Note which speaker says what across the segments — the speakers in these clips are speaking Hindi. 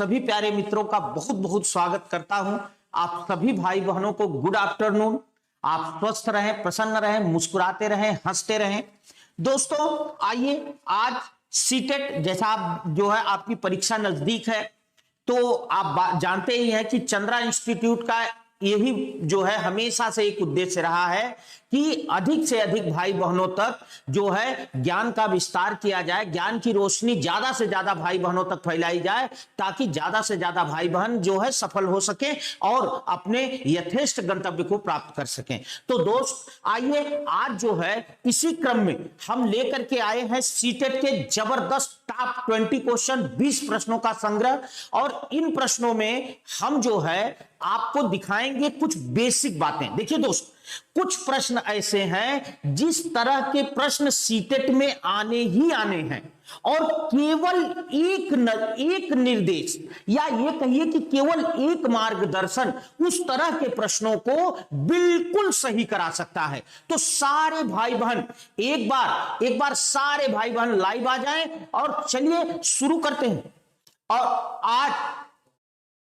Speaker 1: सभी प्यारे मित्रों का बहुत बहुत स्वागत करता हूं। आप सभी भाई बहनों को गुड आफ्टरनून। आप स्वस्थ रहें, प्रसन्न रहें, मुस्कुराते रहें, हंसते रहें। दोस्तों आइए, आज सीटेट जैसा आप जो है आपकी परीक्षा नजदीक है, तो आप जानते ही हैं कि चंद्रा इंस्टीट्यूट का यही जो है हमेशा से एक उद्देश्य रहा है कि अधिक से अधिक भाई बहनों तक जो है ज्ञान का विस्तार किया जाए, ज्ञान की रोशनी ज्यादा से ज्यादा भाई बहनों तक फैलाई जाए, ताकि ज्यादा से ज्यादा भाई बहन जो है सफल हो सके और अपने यथेष्ट गंतव्य को प्राप्त कर सकें। तो दोस्त आइए, आज जो है इसी क्रम में हम लेकर के आए हैं सीटेट के जबरदस्त टॉप 20 क्वेश्चन, 20 प्रश्नों का संग्रह। और इन प्रश्नों में हम जो है आपको दिखाएंगे कुछ बेसिक बातें। देखिए दोस्त, कुछ प्रश्न ऐसे हैं जिस तरह के प्रश्न सीटेट में आने ही आने हैं, और केवल एक निर्देश या ये कहिए कि केवल एक मार्गदर्शन उस तरह के प्रश्नों को बिल्कुल सही करा सकता है। तो सारे भाई बहन एक बार सारे भाई बहन लाइव आ जाएं और चलिए शुरू करते हैं। और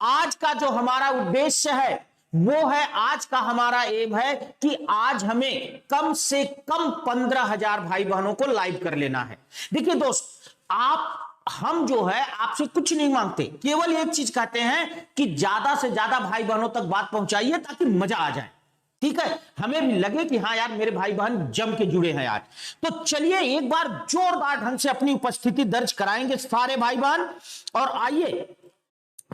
Speaker 1: आज का जो हमारा उद्देश्य है वो है, आज का हमारा एम है कि आज हमें कम से कम 15,000 भाई बहनों को लाइव कर लेना है। देखिए दोस्त, हम जो है आपसे कुछ नहीं मांगते, केवल एक चीज कहते हैं कि ज्यादा से ज्यादा भाई बहनों तक बात पहुंचाइए ताकि मजा आ जाए। ठीक है, हमें भी लगे कि हाँ यार मेरे भाई बहन जम के जुड़े हैं आज। तो चलिए एक बार जोरदार ढंग से अपनी उपस्थिति दर्ज कराएंगे सारे भाई बहन, और आइए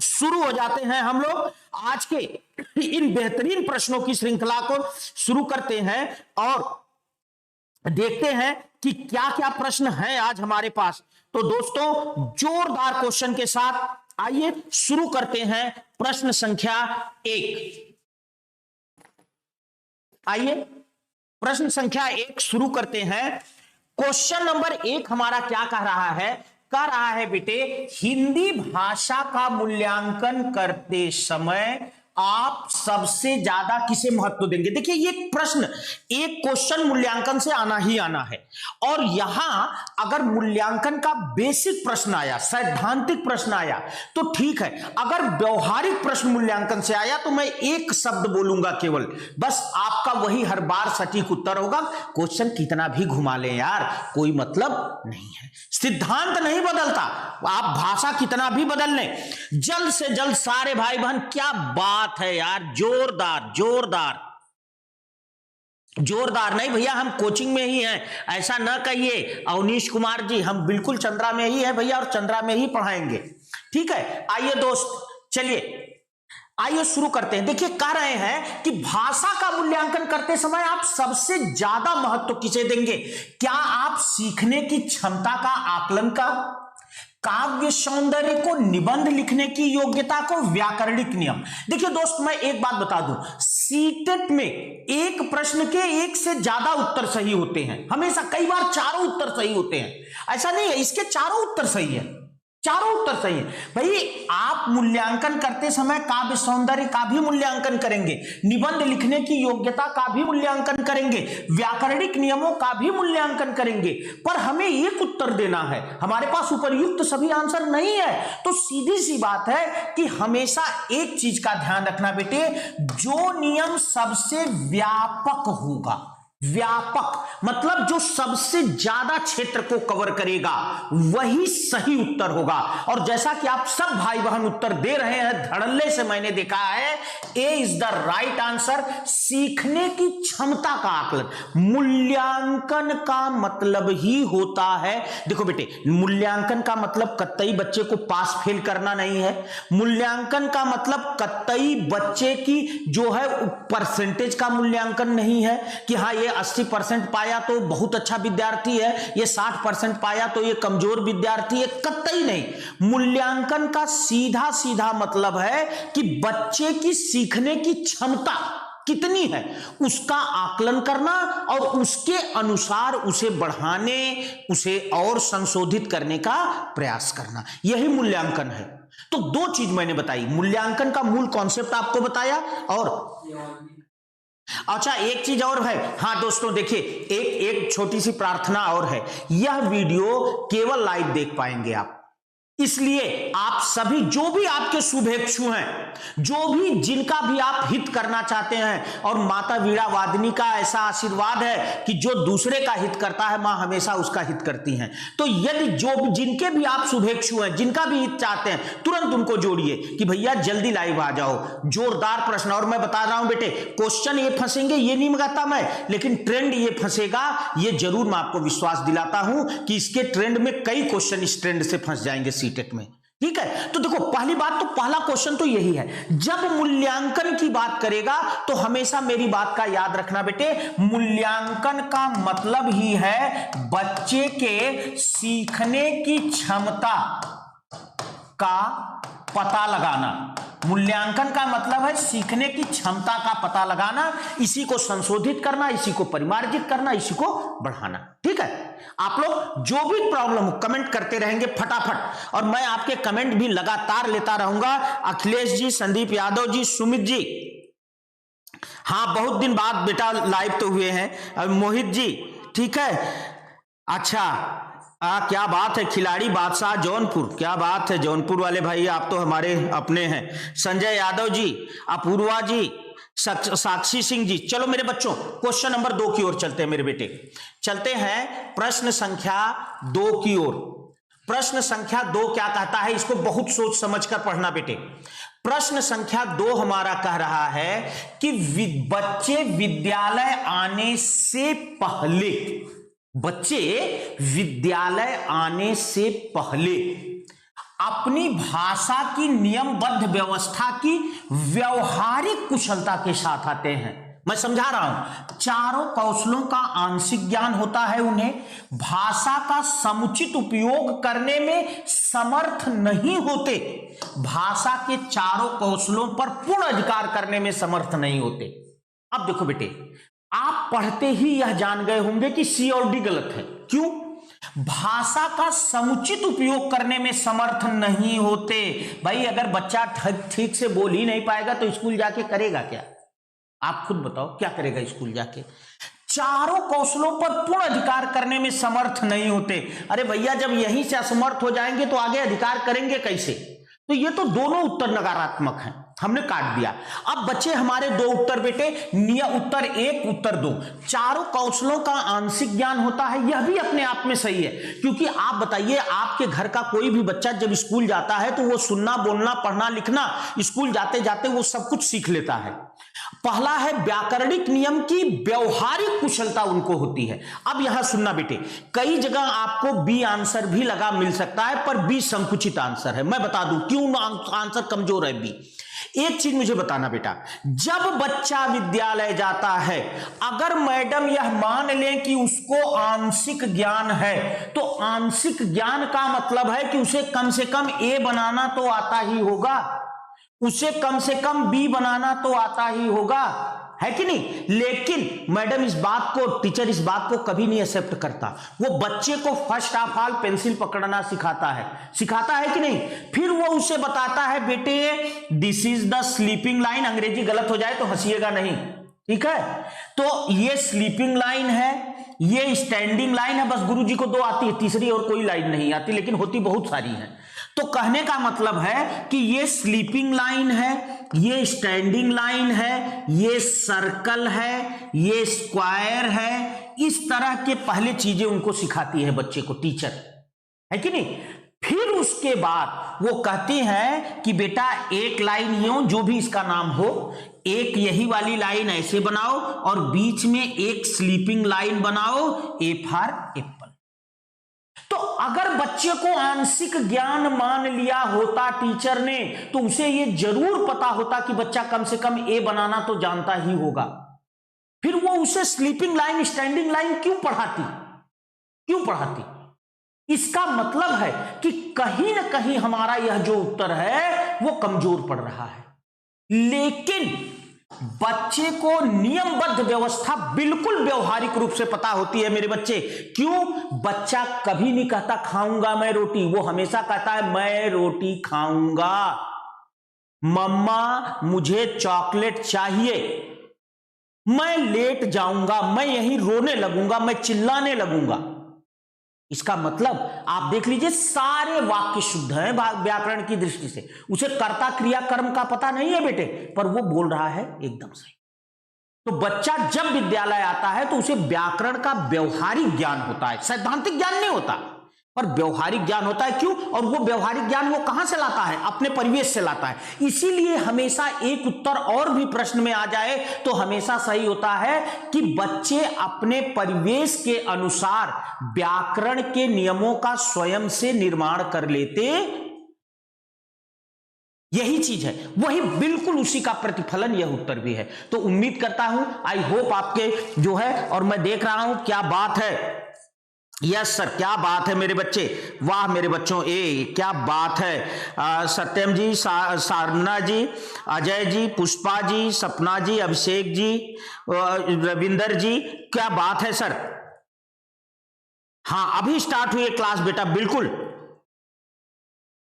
Speaker 1: शुरू हो जाते हैं हम लोग आज के इन बेहतरीन प्रश्नों की श्रृंखला को शुरू करते हैं और देखते हैं कि क्या क्या प्रश्न हैं आज हमारे पास। तो दोस्तों जोरदार क्वेश्चन के साथ आइए शुरू करते हैं प्रश्न संख्या 1। आइए प्रश्न संख्या 1 शुरू करते हैं। क्वेश्चन नंबर 1 हमारा क्या कह रहा है बेटे, हिंदी भाषा का मूल्यांकन करते समय आप सबसे ज्यादा किसे महत्व देंगे। देखिए ये प्रश्न, एक क्वेश्चन मूल्यांकन से आना ही आना है, और यहां अगर मूल्यांकन का बेसिक प्रश्न आया, सैद्धांतिक प्रश्न आया तो ठीक है, अगर व्यवहारिक प्रश्न मूल्यांकन से आया तो मैं एक शब्द बोलूंगा केवल, बस आपका वही हर बार सटीक उत्तर होगा। क्वेश्चन कितना भी घुमा ले यार, कोई मतलब नहीं है, सिद्धांत नहीं बदलता, आप भाषा कितना भी बदल लें। जल्द से जल्द सारे भाई बहन, क्या बात है यार, जोरदार जोरदार जोरदार। नहीं भैया हम कोचिंग में ही हैं, ऐसा ना कहिए अवनीश कुमार जी, हम बिल्कुल चंद्रा में ही हैं भैया, और चंद्रा में ही पढ़ाएंगे। ठीक है, आइए दोस्त, चलिए आइए शुरू करते हैं। देखिए कह रहे हैं कि भाषा का मूल्यांकन करते समय आप सबसे ज्यादा महत्व किसे देंगे। क्या आप सीखने की क्षमता का आकलन का, काव्य सौंदर्य को, निबंध लिखने की योग्यता को, व्याकरणिक नियम। देखिए दोस्त मैं एक बात बता दूं, सीटेट में एक प्रश्न के एक से ज्यादा उत्तर सही होते हैं, हमेशा, कई बार चारों उत्तर सही होते हैं। ऐसा नहीं है, इसके चारों उत्तर सही है, चारों उत्तर सही है। भाई आप मूल्यांकन करते समय काव्य सौंदर्य का भी मूल्यांकन करेंगे, निबंध लिखने की योग्यता का भी मूल्यांकन करेंगे, व्याकरणिक नियमों का भी मूल्यांकन करेंगे, पर हमें एक उत्तर देना है, हमारे पास उपयुक्त सभी आंसर नहीं है। तो सीधी सी बात है कि हमेशा एक चीज का ध्यान रखना बेटे, जो नियम सबसे व्यापक होगा, व्यापक मतलब जो सबसे ज्यादा क्षेत्र को कवर करेगा वही सही उत्तर होगा। और जैसा कि आप सब भाई बहन उत्तर दे रहे हैं धड़ल्ले से, मैंने देखा है ए इज द राइट आंसर। सीखने की क्षमता का आकलन, मूल्यांकन का मतलब ही होता है, देखो बेटे मूल्यांकन का मतलब कतई बच्चे को पास फेल करना नहीं है, मूल्यांकन का मतलब कतई बच्चे की जो है परसेंटेज का मूल्यांकन नहीं है कि हाँ ये 80% पाया तो बहुत अच्छा विद्यार्थी है, ये 60% पाया तो ये कमजोर विद्यार्थी है, कतई नहीं। मूल्यांकन का सीधा सीधा मतलब है कि बच्चे की सीखने की क्षमता कितनी है उसका आकलन करना और उसके अनुसार उसे बढ़ाने, उसे और संशोधित करने का प्रयास करना, यही मूल्यांकन है। तो दो चीज मैंने बताई, मूल्यांकन का मूल कॉन्सेप्ट आपको बताया, और अच्छा एक चीज और है, हाँ दोस्तों देखिए एक छोटी सी प्रार्थना और है, यह वीडियो केवल लाइव देख पाएंगे आप, इसलिए आप सभी जो भी आपके शुभेच्छु हैं, जो भी जिनका भी आप हित करना चाहते हैं, और माता वीणा वादिनी का ऐसा आशीर्वाद है कि जो दूसरे का हित करता है मां हमेशा उसका हित करती हैं। तो यदि जो जिनके भी आप शुभेच्छु हैं, जिनका भी हित चाहते हैं, तुरंत उनको जोड़िए कि भैया जल्दी लाइव आ जाओ। जोरदार प्रश्न, और मैं बता रहा हूं बेटे, क्वेश्चन ये फंसेंगे ये नहीं कहता मैं, लेकिन ट्रेंड ये फंसेगा ये जरूर मैं आपको विश्वास दिलाता हूं कि इसके ट्रेंड में कई क्वेश्चन इस ट्रेंड से फंस जाएंगे सीटेट में। ठीक है, तो देखो पहली बात तो पहला क्वेश्चन तो यही है, जब मूल्यांकन की बात करेगा तो हमेशा मेरी बात का याद रखना बेटे, मूल्यांकन का मतलब ही है बच्चे के सीखने की क्षमता का पता लगाना। मूल्यांकन का मतलब है सीखने की क्षमता का पता लगाना, इसी को संशोधित करना, इसी को परिमार्जित करना, इसी को बढ़ाना। ठीक है, आप लोग जो भी प्रॉब्लम हो कमेंट करते रहेंगे फटाफट, और मैं आपके कमेंट भी लगातार लेता रहूंगा। अखिलेश जी, संदीप यादव जी, सुमित जी, हाँ बहुत दिन बाद बेटा लाइव तो हुए हैं। मोहित जी, ठीक है, अच्छा क्या बात है, खिलाड़ी बादशाह जौनपुर, क्या बात है जौनपुर वाले भाई, आप तो हमारे अपने हैं। संजय यादव जी, अपूर्वा जी, साक्षी सिंह जी। चलो मेरे बच्चों क्वेश्चन नंबर 2 की ओर चलते हैं मेरे बेटे, चलते हैं प्रश्न संख्या 2 की ओर। प्रश्न संख्या 2 क्या कहता है, इसको बहुत सोच समझकर पढ़ना बेटे। प्रश्न संख्या 2 हमारा कह रहा है कि बच्चे विद्यालय आने से पहले, बच्चे विद्यालय आने से पहले अपनी भाषा की नियमबद्ध व्यवस्था की व्यवहारिक कुशलता के साथ आते हैं। मैं समझा रहा हूं, चारों कौशलों का आंशिक ज्ञान होता है उन्हें, भाषा का समुचित उपयोग करने में समर्थ नहीं होते, भाषा के चारों कौशलों पर पूर्ण अधिकार करने में समर्थ नहीं होते। अब देखो बेटे, आप पढ़ते ही यह जान गए होंगे कि सी और डी गलत है। क्यों? भाषा का समुचित उपयोग करने में समर्थ नहीं होते। भाई अगर बच्चा ठीक से बोल ही नहीं पाएगा तो स्कूल जाके करेगा क्या? आप खुद बताओ क्या करेगा स्कूल जाके? चारों कौशलों पर पूर्ण अधिकार करने में समर्थ नहीं होते। अरे भैया जब यहीं से असमर्थ हो जाएंगे तो आगे अधिकार करेंगे कैसे? तो ये तो दोनों उत्तर नकारात्मक हैं, हमने काट दिया। अब बचे हमारे 2 उत्तर बेटे, उत्तर 1 उत्तर 2। चारों कौशलों का आंशिक ज्ञान होता है, यह भी अपने आप में सही है, क्योंकि आप बताइए आपके घर का कोई भी बच्चा जब स्कूल जाता है तो वो सुनना, बोलना, पढ़ना, लिखना स्कूल जाते जाते वो सब कुछ सीख लेता है। पहला है व्याकरणिक नियम की व्यवहारिक कुशलता उनको होती है। अब यहां सुनना बेटे, कई जगह आपको बी आंसर भी लगा मिल सकता है, पर बी संकुचित आंसर है। मैं बता दूं क्यों आंसर कमजोर है बी। एक चीज मुझे बताना बेटा, जब बच्चा विद्यालय जाता है, अगर मैडम यह मान लें कि उसको आंशिक ज्ञान है, तो आंशिक ज्ञान का मतलब है कि उसे कम से कम ए बनाना तो आता ही होगा, उसे कम से कम बी बनाना तो आता ही होगा, है कि नहीं? लेकिन मैडम इस बात को, टीचर इस बात को कभी नहीं एक्सेप्ट करता। वो बच्चे को फर्स्ट ऑफ ऑल पेंसिल पकड़ना सिखाता है कि नहीं? फिर वो उसे बताता है बेटे this is the sleeping line, अंग्रेजी गलत हो जाए तो हंसिएगा नहीं, ठीक है? तो ये स्लीपिंग लाइन है, ये स्टैंडिंग लाइन है, बस गुरुजी को 2 आती है, तीसरी और कोई लाइन नहीं आती, लेकिन होती बहुत सारी है। तो कहने का मतलब है कि ये स्लीपिंग लाइन है, ये स्टैंडिंग लाइन है, ये सर्कल है, ये स्क्वायर है, इस तरह के पहले चीजें उनको सिखाती है बच्चे को टीचर, है कि नहीं? फिर उसके बाद वो कहती है कि बेटा एक लाइन यूं, जो भी इसका नाम हो, एक यही वाली लाइन ऐसे बनाओ और बीच में एक स्लीपिंग लाइन बनाओ, ए फॉर एप्पल। तो अगर बच्चे को आंशिक ज्ञान मान लिया होता टीचर ने, तो उसे यह जरूर पता होता कि बच्चा कम से कम ए बनाना तो जानता ही होगा। फिर वो उसे स्लीपिंग लाइन, स्टैंडिंग लाइन क्यों पढ़ाती? इसका मतलब है कि कहीं ना कहीं हमारा यह जो उत्तर है वो कमजोर पड़ रहा है। लेकिन बच्चे को नियमबद्ध व्यवस्था बिल्कुल व्यवहारिक रूप से पता होती है मेरे बच्चे। क्यों? बच्चा कभी नहीं कहता खाऊंगा मैं रोटी, वो हमेशा कहता है मैं रोटी खाऊंगा, मम्मा मुझे चॉकलेट चाहिए, मैं लेट जाऊंगा, मैं यहीं रोने लगूंगा, मैं चिल्लाने लगूंगा। इसका मतलब आप देख लीजिए सारे वाक्य शुद्ध हैं व्याकरण की दृष्टि से। उसे कर्ता क्रिया कर्म का पता नहीं है बेटे, पर वो बोल रहा है एकदम सही। तो बच्चा जब विद्यालय आता है तो उसे व्याकरण का व्यवहारिक ज्ञान होता है, सैद्धांतिक ज्ञान नहीं होता, पर व्यवहारिक ज्ञान होता है। क्यों? और वो व्यवहारिक ज्ञान वो कहां से लाता है? अपने परिवेश से लाता है। इसीलिए हमेशा एक उत्तर और भी प्रश्न में आ जाए तो हमेशा सही होता है कि बच्चे अपने परिवेश के अनुसार व्याकरण के नियमों का स्वयं से निर्माण कर लेते, यही चीज है, वही बिल्कुल उसी का प्रतिफलन यह उत्तर भी है। तो उम्मीद करता हूं, आई होप आपके जो है, और मैं देख रहा हूं क्या बात है, यस सर क्या बात है मेरे बच्चे, वाह मेरे बच्चों, क्या बात है। सत्यम जी, सारना जी, अजय जी, पुष्पा जी, सपना जी, अभिषेक जी, रविंदर जी, क्या बात है सर। हाँ अभी स्टार्ट हुई है क्लास बेटा, बिल्कुल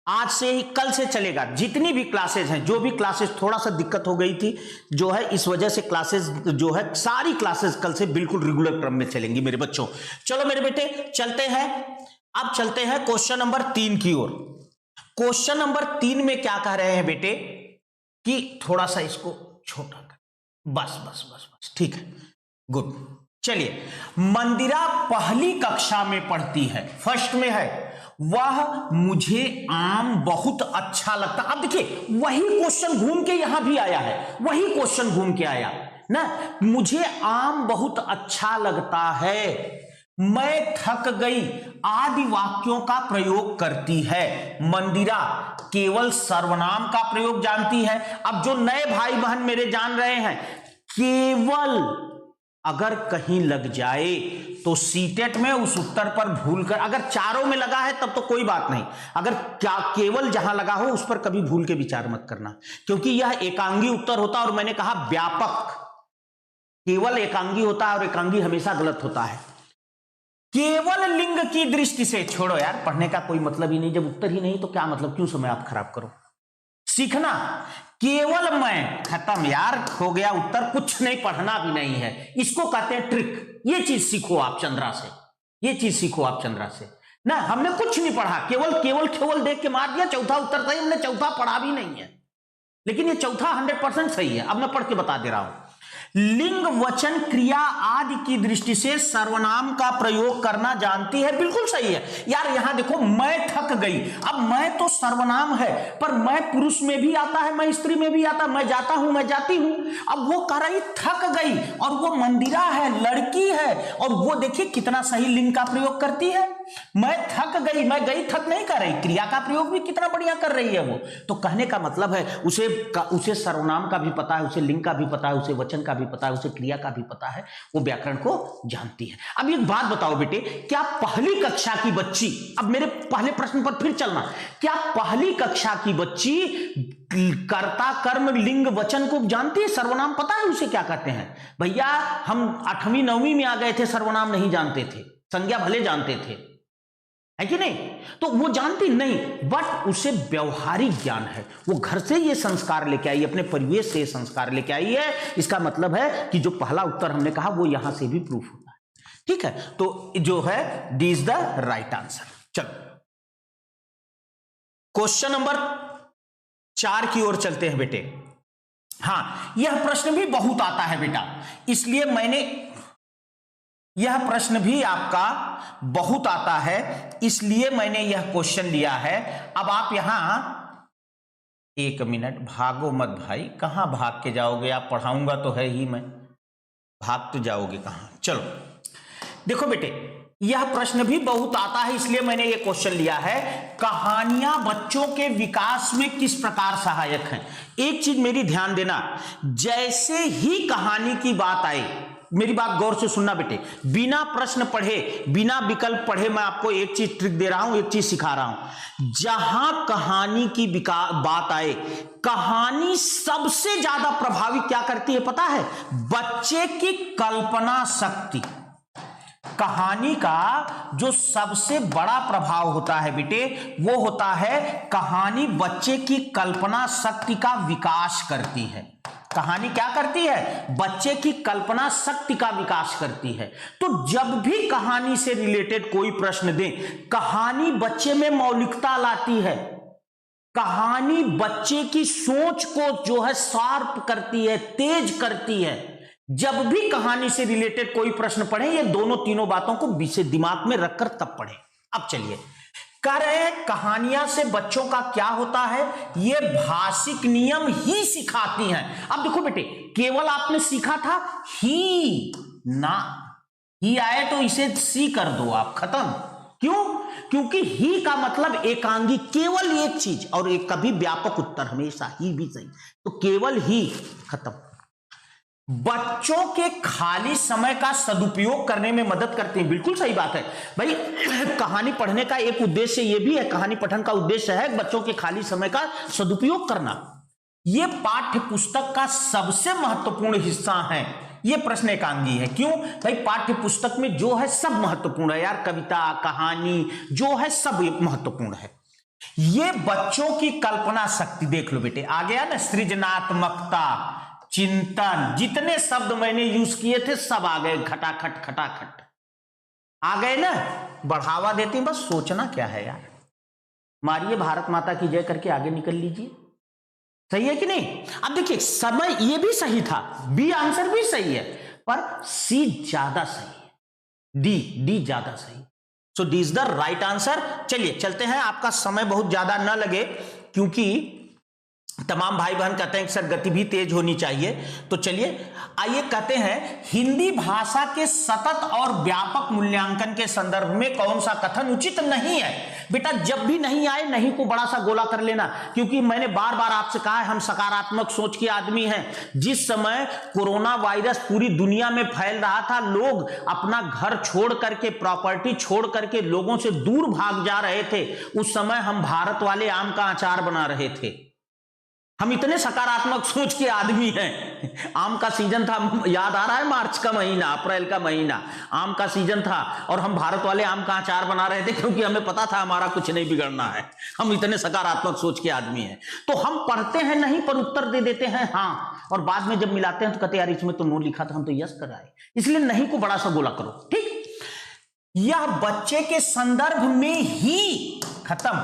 Speaker 1: आज से ही, कल से चलेगा। जितनी भी क्लासेस हैं, जो भी क्लासेस थोड़ा सा दिक्कत हो गई थी जो है, इस वजह से क्लासेस जो है, सारी क्लासेस कल से बिल्कुल रेगुलर क्रम में चलेंगी मेरे बच्चों। चलो मेरे बेटे चलते हैं, अब चलते हैं क्वेश्चन नंबर 3 की ओर। क्वेश्चन नंबर 3 में क्या कह रहे हैं बेटे कि थोड़ा सा इसको छोटा कर, बस बस बस बस, ठीक है, गुड। चलिए, मंदिरा पहली कक्षा में पढ़ती है, फर्स्ट में है, वह मुझे आम बहुत अच्छा लगता। अब देखिए वही क्वेश्चन घूम के यहां भी आया है, वही क्वेश्चन घूम के आया ना, मुझे आम बहुत अच्छा लगता है, मैं थक गई आदि वाक्यों का प्रयोग करती है। मंदिरा केवल सर्वनाम का प्रयोग जानती है। अब जो नए भाई बहन मेरे जान रहे हैं, केवल अगर कहीं लग जाए तो सीटेट में उस उत्तर पर भूल कर, अगर चारों में लगा है तब तो कोई बात नहीं, अगर क्या केवल जहां लगा हो उस पर कभी भूल के विचार मत करना, क्योंकि यह एकांगी उत्तर होता है। और मैंने कहा व्यापक केवल एकांगी होता है, और एकांगी हमेशा गलत होता है। केवल लिंग की दृष्टि से, छोड़ो यार, पढ़ने का कोई मतलब ही नहीं, जब उत्तर ही नहीं तो क्या मतलब, क्यों समय आप खराब करो। सीखना केवल मैं, खत्म यार, हो गया उत्तर, कुछ नहीं, पढ़ना भी नहीं है, इसको कहते हैं ट्रिक। ये चीज सीखो आप चंद्रा से, ये चीज सीखो आप चंद्रा से ना। हमने कुछ नहीं पढ़ा, केवल केवल केवल देख के मार दिया, चौथा उत्तर सही, हमने चौथा पढ़ा भी नहीं है, लेकिन ये चौथा 100% सही है। अब मैं पढ़ के बता दे रहा हूं। लिंग वचन क्रिया आदि की दृष्टि से सर्वनाम का प्रयोग करना जानती है, बिल्कुल सही है यार। यहां देखो, मैं थक गई, अब मैं तो सर्वनाम है, पर मैं पुरुष में भी आता है, मैं स्त्री में भी आता है, मैं जाता हूं, मैं जाती हूं। अब वो कह रही थक गई, और वो मंदिरा है, लड़की है, और वो देखिए कितना सही लिंग का प्रयोग करती है। मैं थक गई, मैं गई थक नहीं कर रही, क्रिया का प्रयोग भी कितना बढ़िया कर रही है वो। तो कहने का मतलब है उसे सर्वनाम का भी पता है, उसे लिंग का भी पता है, उसे वचन का भी पता है, उसे क्रिया का भी पता है, वो व्याकरण को जानती है। अब एक बात बताओ बेटे, क्या पहली कक्षा की बच्ची, अब मेरे पहले प्रश्न पर फिर चलना, क्या पहली कक्षा की बच्ची कर्ता कर्म लिंग वचन को जानती है? सर्वनाम पता है उसे क्या कहते हैं? भैया हम 8वीं 9वीं में आ गए थे, सर्वनाम नहीं जानते थे, संज्ञा भले जानते थे, है कि नहीं? तो वो जानती नहीं, बट उसे व्यवहारिक ज्ञान है, वो घर से ये संस्कार लेके आई, अपने परिवेश से ये संस्कार लेके आई है। इसका मतलब है कि जो पहला उत्तर हमने कहा वो यहां से भी प्रूफ होता है। ठीक है, तो जो है दी इज द राइट आंसर। चलो क्वेश्चन नंबर 4 की ओर चलते हैं बेटे। हां, यह प्रश्न भी बहुत आता है बेटा, इसलिए मैंने, यह प्रश्न भी आपका बहुत आता है, इसलिए मैंने यह क्वेश्चन लिया है। अब आप यहां, एक मिनट, भागो मत भाई, कहां भाग के जाओगे आप, पढ़ाऊंगा तो है ही मैं, भाग तो जाओगे कहां। चलो देखो बेटे, यह प्रश्न भी बहुत आता है, इसलिए मैंने यह क्वेश्चन लिया है। कहानियां बच्चों के विकास में किस प्रकार सहायक हैं? एक चीज मेरी ध्यान देना, जैसे ही कहानी की बात आए, मेरी बात गौर से सुनना बेटे, बिना प्रश्न पढ़े, बिना विकल्प पढ़े मैं आपको एक चीज ट्रिक दे रहा हूं, एक चीज सिखा रहा हूं। जहां कहानी की बात आए, कहानी सबसे ज्यादा प्रभावित क्या करती है पता है? बच्चे की कल्पना शक्ति। कहानी का जो सबसे बड़ा प्रभाव होता है बेटे, वो होता है कहानी बच्चे की कल्पना शक्ति का विकास करती है। कहानी क्या करती है? बच्चे की कल्पना शक्ति का विकास करती है। तो जब भी कहानी से रिलेटेड कोई प्रश्न दें, कहानी बच्चे में मौलिकता लाती है, कहानी बच्चे की सोच को जो है शार्प करती है, तेज करती है। जब भी कहानी से रिलेटेड कोई प्रश्न पढ़े, ये दोनों तीनों बातों को दिमाग में रखकर तब पढ़े। अब चलिए कह रहे हैं कहानियां से बच्चों का क्या होता है? ये भाषिक नियम ही सिखाती हैं। अब देखो बेटे, केवल आपने सीखा था ही, ना ही आए तो इसे सी कर दो आप, खत्म। क्यों? क्योंकि ही का मतलब एकांगी, केवल एक चीज, और एक कभी व्यापक उत्तर, हमेशा ही भी सही। तो केवल ही, खत्म। बच्चों के खाली समय का सदुपयोग करने में मदद करते हैं, बिल्कुल सही बात है भाई। कहानी पढ़ने का एक उद्देश्य यह भी है, कहानी पठन का उद्देश्य है बच्चों के खाली समय का सदुपयोग करना। यह पाठ्य पुस्तक का सबसे महत्वपूर्ण हिस्सा है। यह प्रश्न एकांगी है। क्यों भाई? पाठ्य पुस्तक में जो है सब महत्वपूर्ण है यार, कविता, कहानी जो है सब महत्वपूर्ण है। ये बच्चों की कल्पना शक्ति, देख लो बेटे, आ गया ना, सृजनात्मकता, चिंतन, जितने शब्द मैंने यूज किए थे सब आ गए, खटाखट खटाखट आ गए ना। बढ़ावा देते हैं, बस सोचना क्या है यार। मारिए भारत माता की जय करके आगे निकल लीजिए। सही है कि नहीं? अब देखिए, समय ये भी सही था, बी आंसर भी सही है, पर सी ज्यादा सही है, डी ज्यादा सही। So D is the right answer. चलिए चलते हैं, आपका समय बहुत ज्यादा ना लगे, क्योंकि तमाम भाई बहन कहते हैं कि सर गति भी तेज होनी चाहिए। तो चलिए आइए, कहते हैं हिंदी भाषा के सतत और व्यापक मूल्यांकन के संदर्भ में कौन सा कथन उचित नहीं है? बेटा जब भी नहीं आए, नहीं को बड़ा सा गोला कर लेना, क्योंकि मैंने बार बार आपसे कहा है हम सकारात्मक सोच के आदमी हैं। जिस समय कोरोना वायरस पूरी दुनिया में फैल रहा था, लोग अपना घर छोड़ करके, प्रॉपर्टी छोड़ करके लोगों से दूर भाग जा रहे थे, उस समय हम भारत वाले आम का अचार बना रहे थे। हम इतने सकारात्मक सोच के आदमी हैं। आम का सीजन था, याद आ रहा है, मार्च का महीना, अप्रैल का महीना, आम का सीजन था, और हम भारत वाले आम का अचार बना रहे थे, क्योंकि हमें पता था हमारा कुछ नहीं बिगड़ना है। हम इतने सकारात्मक सोच के आदमी हैं। तो हम पढ़ते हैं नहीं, पर उत्तर दे देते हैं हाँ, और बाद में जब मिलाते हैं तो कहते यार इसमें तो नो लिखा था, हम तो यस कराए। इसलिए नहीं को बड़ा सा गोला करो, ठीक। यह बच्चे के संदर्भ में ही, खत्म।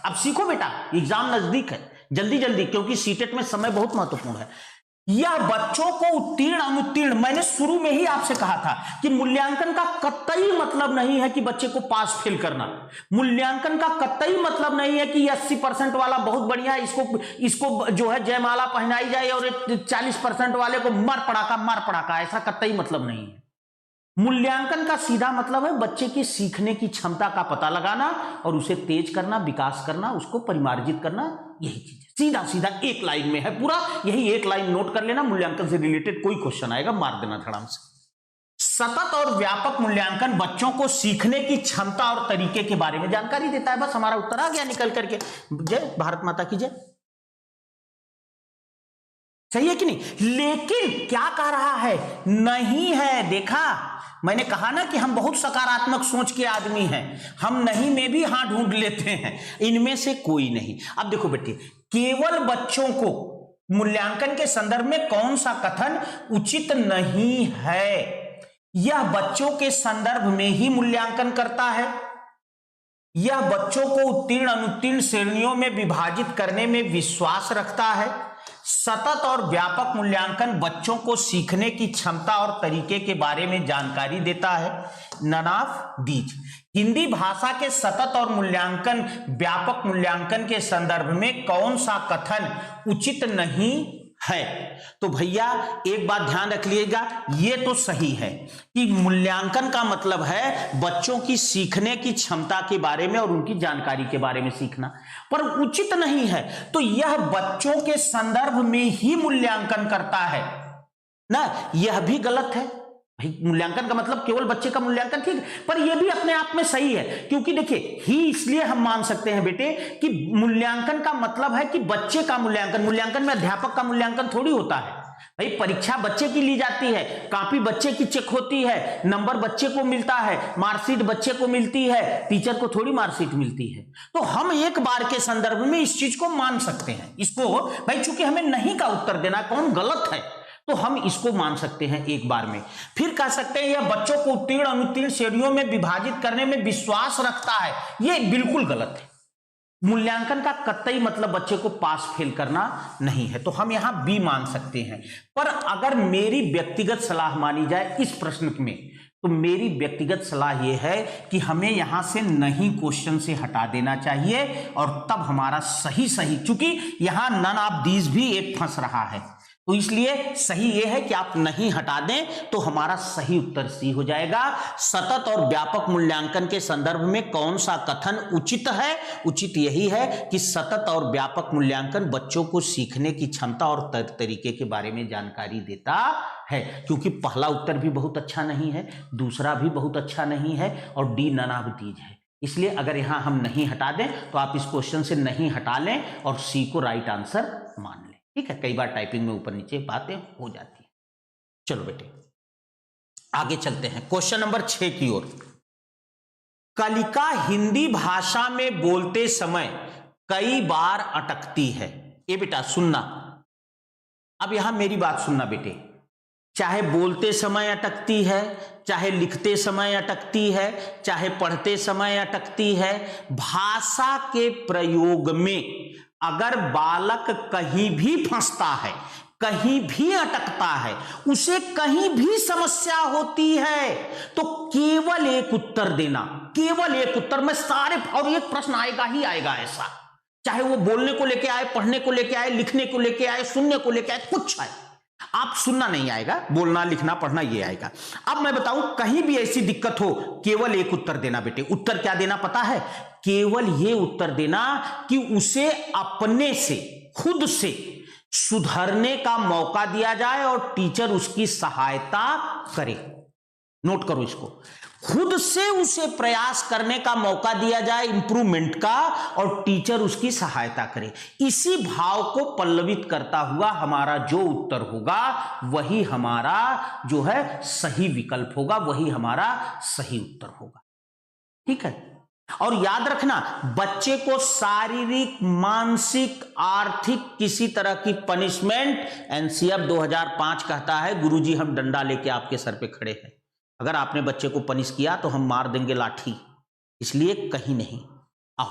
Speaker 1: अब सीखो बेटा, एग्जाम नजदीक है, जल्दी जल्दी, क्योंकि सीटेट में समय बहुत महत्वपूर्ण है। यह बच्चों को उत्तीर्ण अनुत्तीर्ण, मैंने शुरू में ही आपसे कहा था कि मूल्यांकन का कतई मतलब नहीं है कि बच्चे को पास फेल करना। मूल्यांकन का कतई मतलब नहीं है कि 80% वाला बहुत बढ़िया है, इसको जो है जयमाला पहनाई जाए, और 40% वाले को मार पड़ाका, ऐसा कतई मतलब नहीं है। मूल्यांकन का सीधा मतलब है बच्चे की सीखने की क्षमता का पता लगाना और उसे तेज करना, विकास करना, उसको परिमार्जित करना, यही चीज है। सीधा सीधा एक लाइन में है पूरा, यही एक लाइन नोट कर लेना। मूल्यांकन से रिलेटेड कोई क्वेश्चन आएगा, मार देना धड़ाम से। सतत और व्यापक मूल्यांकन बच्चों को सीखने की क्षमता और तरीके के बारे में जानकारी देता है। बस हमारा उत्तर आ गया निकल करके। जय भारत माता की जय। सही है कि नहीं? लेकिन क्या कह रहा है? नहीं है। देखा, मैंने कहा ना कि हम बहुत सकारात्मक सोच के आदमी हैं, हम नहीं में भी हां ढूंढ लेते हैं, इनमें से कोई नहीं। अब देखो बेटे, केवल बच्चों को मूल्यांकन के संदर्भ में कौन सा कथन उचित नहीं है? यह बच्चों के संदर्भ में ही मूल्यांकन करता है। यह बच्चों को उत्तीर्ण अनुत्तीर्ण श्रेणियों में विभाजित करने में विश्वास रखता है। सतत और व्यापक मूल्यांकन बच्चों को सीखने की क्षमता और तरीके के बारे में जानकारी देता है। None of these. हिंदी भाषा के सतत और मूल्यांकन, व्यापक मूल्यांकन के संदर्भ में कौन सा कथन उचित नहीं है? तो भैया एक बात ध्यान रख लीजिएगा, ये तो सही है कि मूल्यांकन का मतलब है बच्चों की सीखने की क्षमता के बारे में और उनकी जानकारी के बारे में सीखना, पर उचित नहीं है। तो यह बच्चों के संदर्भ में ही मूल्यांकन करता है ना, यह भी गलत है भाई। मूल्यांकन का मतलब केवल बच्चे का मूल्यांकन, ठीक, पर यह भी अपने आप में सही है, क्योंकि देखिए ही इसलिए हम मान सकते हैं बेटे कि मूल्यांकन का मतलब है कि बच्चे का मूल्यांकन। मूल्यांकन में अध्यापक का मूल्यांकन थोड़ी होता है। भाई परीक्षा बच्चे की ली जाती है, कॉपी बच्चे की चेक होती है, नंबर बच्चे को मिलता है, मार्कशीट बच्चे को मिलती है, टीचर को थोड़ी मार्कशीट मिलती है। तो हम एक बार के संदर्भ में इस चीज को मान सकते हैं। इसको भाई चूंकि हमें नहीं का उत्तर देना, कौन गलत है, तो हम इसको मान सकते हैं एक बार में। फिर कह सकते हैं यह बच्चों को उत्तीर्ण अनुत्तीर्ण श्रेणियों में विभाजित करने में विश्वास रखता है, यह बिल्कुल गलत है। मूल्यांकन का कतई मतलब बच्चे को पास फेल करना नहीं है, तो हम यहां बी मान सकते हैं। पर अगर मेरी व्यक्तिगत सलाह मानी जाए इस प्रश्न में, तो मेरी व्यक्तिगत सलाह यह है कि हमें यहां से नहीं क्वेश्चन से हटा देना चाहिए, और तब हमारा सही चूंकि यहां नन ऑफ दीज भी एक फंस रहा है, तो इसलिए सही यह है कि आप नहीं हटा दें, तो हमारा सही उत्तर सी हो जाएगा। सतत और व्यापक मूल्यांकन के संदर्भ में कौन सा कथन उचित है? उचित यही है कि सतत और व्यापक मूल्यांकन बच्चों को सीखने की क्षमता और तरीके के बारे में जानकारी देता है। क्योंकि पहला उत्तर भी बहुत अच्छा नहीं है, दूसरा भी बहुत अच्छा नहीं है, और डी नन ऑफ दीज है। इसलिए अगर यहां हम नहीं हटा दें, तो आप इस क्वेश्चन से नहीं हटा लें और सी को राइट आंसर मान लें। ठीक है, कई बार टाइपिंग में ऊपर नीचे बातें हो जाती है। चलो बेटे आगे चलते हैं क्वेश्चन नंबर 6 की ओर। कलिका हिंदी भाषा में बोलते समय कई बार अटकती है। ये बेटा सुनना, अब यहां मेरी बात सुनना बेटे, चाहे बोलते समय अटकती है, चाहे लिखते समय अटकती है, चाहे पढ़ते समय अटकती है, भाषा के प्रयोग में अगर बालक कहीं भी फंसता है, कहीं भी अटकता है, उसे कहीं भी समस्या होती है, तो केवल एक उत्तर देना, केवल एक उत्तर में सारे, और एक प्रश्न आएगा ही आएगा ऐसा, चाहे वो बोलने को लेके आए, पढ़ने को लेके आए, लिखने को लेके आए, सुनने को लेके आए, कुछ आए, आप सुनना नहीं आएगा, बोलना लिखना पढ़ना ये आएगा। अब मैं बताऊं, कहीं भी ऐसी दिक्कत हो, केवल एक उत्तर देना बेटे। उत्तर क्या देना पता है? केवल ये उत्तर देना कि उसे अपने से, खुद से सुधरने का मौका दिया जाए और टीचर उसकी सहायता करे। नोट करो इसको, खुद से उसे प्रयास करने का मौका दिया जाए इंप्रूवमेंट का, और टीचर उसकी सहायता करे। इसी भाव को पल्लवित करता हुआ हमारा जो उत्तर होगा वही हमारा जो है सही विकल्प होगा, वही हमारा सही उत्तर होगा। ठीक है, और याद रखना, बच्चे को शारीरिक, मानसिक, आर्थिक किसी तरह की पनिशमेंट, एनसीएफ 2005 कहता है गुरुजी हम डंडा लेके आपके सर पे खड़े हैं, अगर आपने बच्चे को पनिश किया तो हम मार देंगे लाठी, इसलिए कहीं नहीं। आओ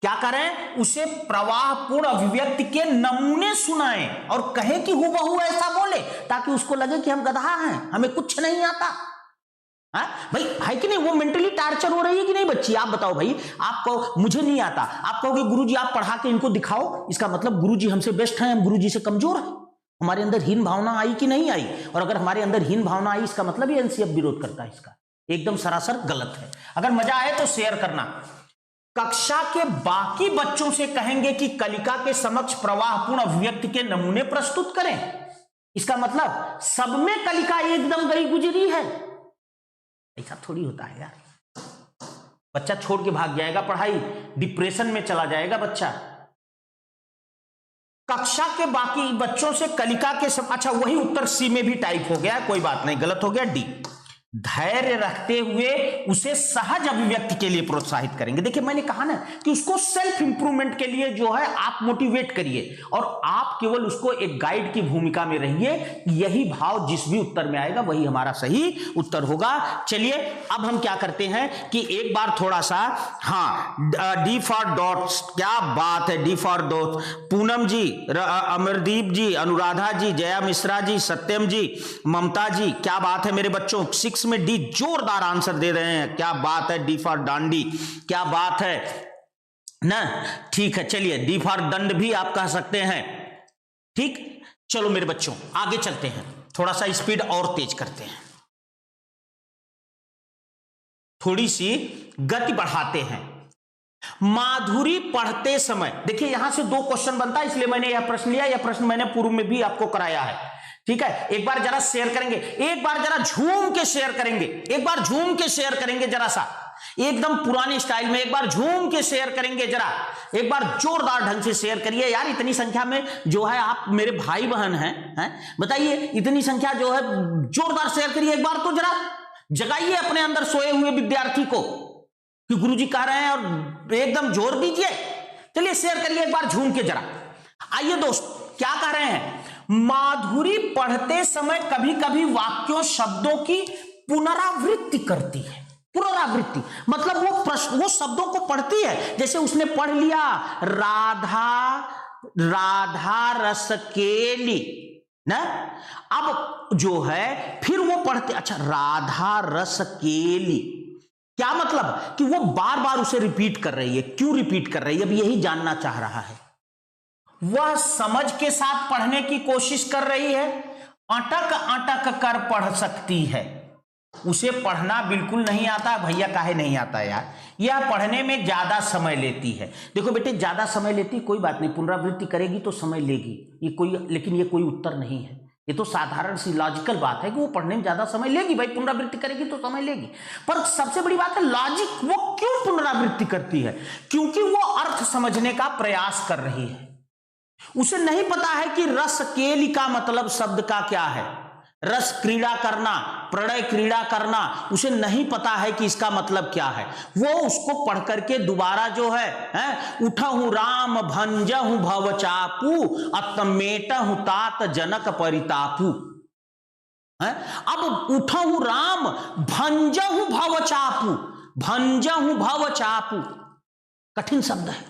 Speaker 1: क्या करें, उसे प्रवाहपूर्ण अभिव्यक्ति के नमूने सुनाएं और कहें कि हुबहू ऐसा बोले, ताकि उसको लगे कि हम गधा हैं, हमें कुछ नहीं आता। भाई है कि नहीं? वो मेंटली टार्चर हो रही है कि नहीं बच्ची? आप बताओ भाई, आपको मुझे नहीं आता, आप कहोगे गुरुजी आप पढ़ा के इनको दिखाओ, इसका मतलब गुरुजी हमसे बेस्ट हैं, हम गुरुजी से कमजोर हैं। हमारे अंदर हीन भावना आई कि नहीं आई? और अगर हमारे अंदर हीन भावना आई, इसका मतलब ही एनसीएफ विरोध करता है, इसका एकदम सरासर गलत है। अगर मजा आए तो शेयर करना। कक्षा के बाकी बच्चों से कहेंगे कि कलिका के समक्ष प्रवाहपूर्ण अभिव्यक्ति के नमूने प्रस्तुत करें, इसका मतलब सब में कलिका एकदम गई गुजरी है, ऐसा थोड़ी होता है यार। बच्चा छोड़ के भाग जाएगा पढ़ाई, डिप्रेशन में चला जाएगा बच्चा। कक्षा के बाकी बच्चों से कलिका के सब, अच्छा वही उत्तर सी में भी टाइप हो गया, कोई बात नहीं, गलत हो गया। डी, धैर्य रखते हुए उसे सहज अभिव्यक्ति के लिए प्रोत्साहित करेंगे। देखिए मैंने कहा ना कि उसको सेल्फ इंप्रूवमेंट के लिए जो है आप मोटिवेट करिए, और आप केवल उसको एक गाइड की भूमिका में रहिए। यही भाव जिस भी उत्तर में आएगा वही हमारा सही उत्तर होगा। चलिए अब हम क्या करते हैं कि एक बार थोड़ा सा, हाँ डी फॉर डॉट्स, क्या बात है, डी फॉर डॉट्स, पूनम जी, अमरदीप जी, अनुराधा जी, जया मिश्रा जी, सत्यम जी, ममता जी, क्या बात है मेरे बच्चों। 6 में डी जोरदार आंसर दे रहे हैं, क्या बात है। डी फॉर डांडी, क्या बात है ना, ठीक है। चलिए डी फॉर दंड भी आप कह सकते हैं, ठीक। चलो मेरे बच्चों आगे चलते हैं, थोड़ा सा स्पीड और तेज करते हैं, थोड़ी सी गति बढ़ाते हैं। माधुरी पढ़ते समय, देखिए यहां से 2 क्वेश्चन बनता है, इसलिए मैंने यह प्रश्न लिया। यह प्रश्न मैंने पूर्व में भी आपको कराया है, ठीक है। एक बार जरा शेयर करेंगे, एक बार जरा झूम के शेयर करेंगे, एक बार झूम के शेयर करेंगे जरा सा। एकदम पुराने स्टाइल में एक बार झूम के शेयर करेंगे, जरा एक बार जोरदार ढंग से शेयर करिए यार। इतनी संख्या में जो है आप मेरे भाई बहन हैं, बताइए इतनी संख्या जो है, जोरदार शेयर करिए एक बार तो, जरा जगाइए अपने अंदर सोए हुए विद्यार्थी को कि गुरुजी कह रहे हैं और एकदम जोर दीजिए। चलिए शेयर करिए एक बार झूम के जरा। आइए दोस्त, क्या कह रहे हैं, माधुरी पढ़ते समय कभी कभी वाक्यों शब्दों की पुनरावृत्ति करती है। पुनरावृत्ति मतलब वो शब्दों को पढ़ती है, जैसे उसने पढ़ लिया राधा रस केली ना, अब जो है फिर वो पढ़ते, अच्छा राधा रस केली, क्या मतलब कि वो बार बार उसे रिपीट कर रही है। क्यों रिपीट कर रही है, अब यही जानना चाह रहा है। वह समझ के साथ पढ़ने की कोशिश कर रही है, अटक अटक कर पढ़ सकती है। उसे पढ़ना बिल्कुल नहीं आता, भैया काहे नहीं आता यार, यह पढ़ने में ज्यादा समय लेती है। देखो बेटे ज्यादा समय लेती कोई बात नहीं, पुनरावृत्ति करेगी तो समय लेगी, ये कोई, लेकिन ये कोई उत्तर नहीं है, ये तो साधारण सी लॉजिकल बात है कि वो पढ़ने में ज्यादा समय लेगी, भाई पुनरावृत्ति करेगी तो समय लेगी। पर सबसे बड़ी बात है लॉजिक, वो क्यों पुनरावृत्ति करती है, क्योंकि वो अर्थ समझने का प्रयास कर रही है। उसे नहीं पता है कि रस केली का मतलब शब्द का क्या है, रस क्रीड़ा करना, प्रणय क्रीड़ा करना, उसे नहीं पता है कि इसका मतलब क्या है। वो उसको पढ़ करके दोबारा जो है उठहु राम भंजहु भव चापू अतमेटहु तात जनक परितापू। अब उठहु राम भंजहु भव चापू, भंजहु भव चापू कठिन शब्द है,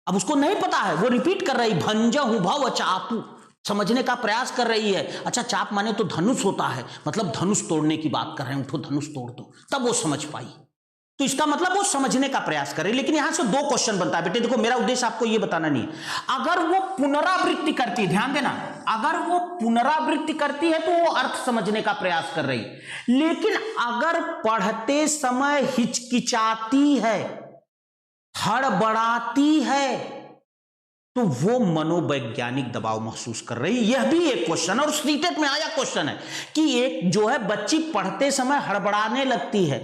Speaker 1: अब उसको नहीं पता है, वो रिपीट कर रही भंजहु भव चापू, समझने का प्रयास कर रही है। अच्छा चाप माने तो धनुष होता है, मतलब धनुष तोड़ने की बात कर रहे हैं, उठो धनुष तोड़ दो, तब वो समझ पाई। तो इसका मतलब वो समझने का प्रयास कर रही है। लेकिन यहां से दो क्वेश्चन बनता है बेटे, देखो मेरा उद्देश्य आपको ये बताना नहीं है। अगर वो पुनरावृत्ति करती है, ध्यान देना, अगर वो पुनरावृत्ति करती है तो वो अर्थ समझने का प्रयास कर रही है। लेकिन अगर पढ़ते समय हिचकिचाती है, हड़बड़ाती है, तो वो मनोवैज्ञानिक दबाव महसूस कर रही है। यह भी एक क्वेश्चन, और स्टेट में आया क्वेश्चन है कि एक जो है बच्ची पढ़ते समय हड़बड़ाने लगती है,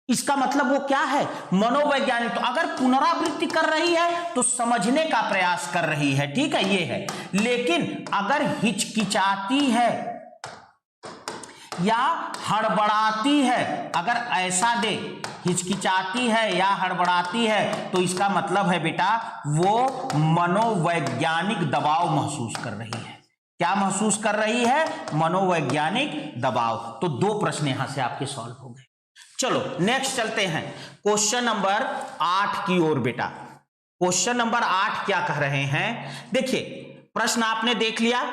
Speaker 1: इसका मतलब वो क्या है, मनोवैज्ञानिक। तो अगर पुनरावृत्ति कर रही है तो समझने का प्रयास कर रही है, ठीक है, ये है। लेकिन अगर हिचकिचाती है या हड़बड़ाती है, अगर ऐसा दे हिचकिचाती है या हड़बड़ाती है, तो इसका मतलब है बेटा वो मनोवैज्ञानिक दबाव महसूस कर रही है। क्या महसूस कर रही है, मनोवैज्ञानिक दबाव। तो दो प्रश्न यहां से आपके सॉल्व हो गए। चलो नेक्स्ट चलते हैं क्वेश्चन नंबर 8 की ओर बेटा। क्वेश्चन नंबर 8 क्या कह रहे हैं, देखिए प्रश्न आपने देख लिया,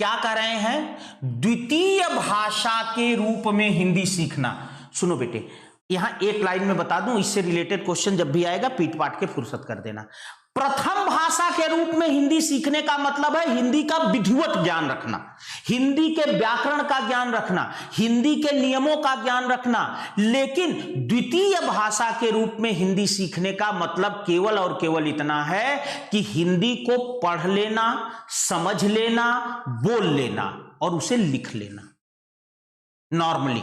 Speaker 1: क्या कह रहे हैं, द्वितीय भाषा के रूप में हिंदी सीखना। सुनो बेटे, यहां एक लाइन में बता दूं, इससे रिलेटेड क्वेश्चन जब भी आएगा पीट पाट के फुर्सत कर देना। प्रथम भाषा के रूप में हिंदी सीखने का मतलब है हिंदी का विधिवत ज्ञान रखना, हिंदी के व्याकरण का ज्ञान रखना, हिंदी के नियमों का ज्ञान रखना। लेकिन द्वितीय भाषा के रूप में हिंदी सीखने का मतलब केवल और केवल इतना है कि हिंदी को पढ़ लेना, समझ लेना, बोल लेना और उसे लिख लेना। नॉर्मली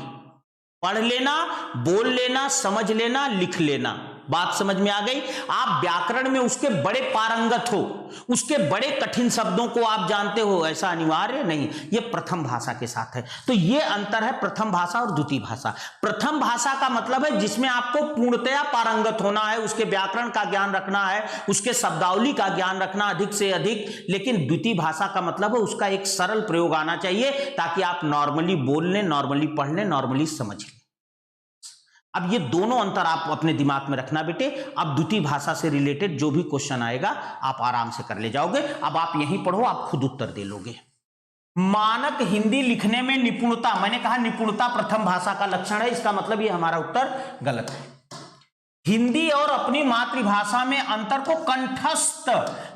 Speaker 1: पढ़ लेना, बोल लेना, समझ लेना, लिख लेना। बात समझ में आ गई। आप व्याकरण में उसके बड़े पारंगत हो, उसके बड़े कठिन शब्दों को आप जानते हो, ऐसा अनिवार्य नहीं। ये प्रथम भाषा के साथ है। तो ये अंतर है प्रथम भाषा और द्वितीय भाषा। प्रथम भाषा का मतलब है जिसमें आपको पूर्णतया पारंगत होना है, उसके व्याकरण का ज्ञान रखना है, उसके शब्दावली का ज्ञान रखना अधिक से अधिक। लेकिन द्वितीय भाषा का मतलब है उसका एक सरल प्रयोग आना चाहिए ताकि आप नॉर्मली बोल लें, नॉर्मली पढ़ लें, नॉर्मली समझ लें। अब ये दोनों अंतर आप अपने दिमाग में रखना बेटे। अब द्वितीय भाषा से रिलेटेड जो भी क्वेश्चन आएगा आप आराम से कर ले जाओगे। अब आप यहीं पढ़ो, आप खुद उत्तर दे लोगे। मानक हिंदी लिखने में निपुणता, मैंने कहा निपुणता प्रथम भाषा का लक्षण है, इसका मतलब ये हमारा उत्तर गलत है। हिंदी और अपनी मातृभाषा में अंतर को कंठस्थ,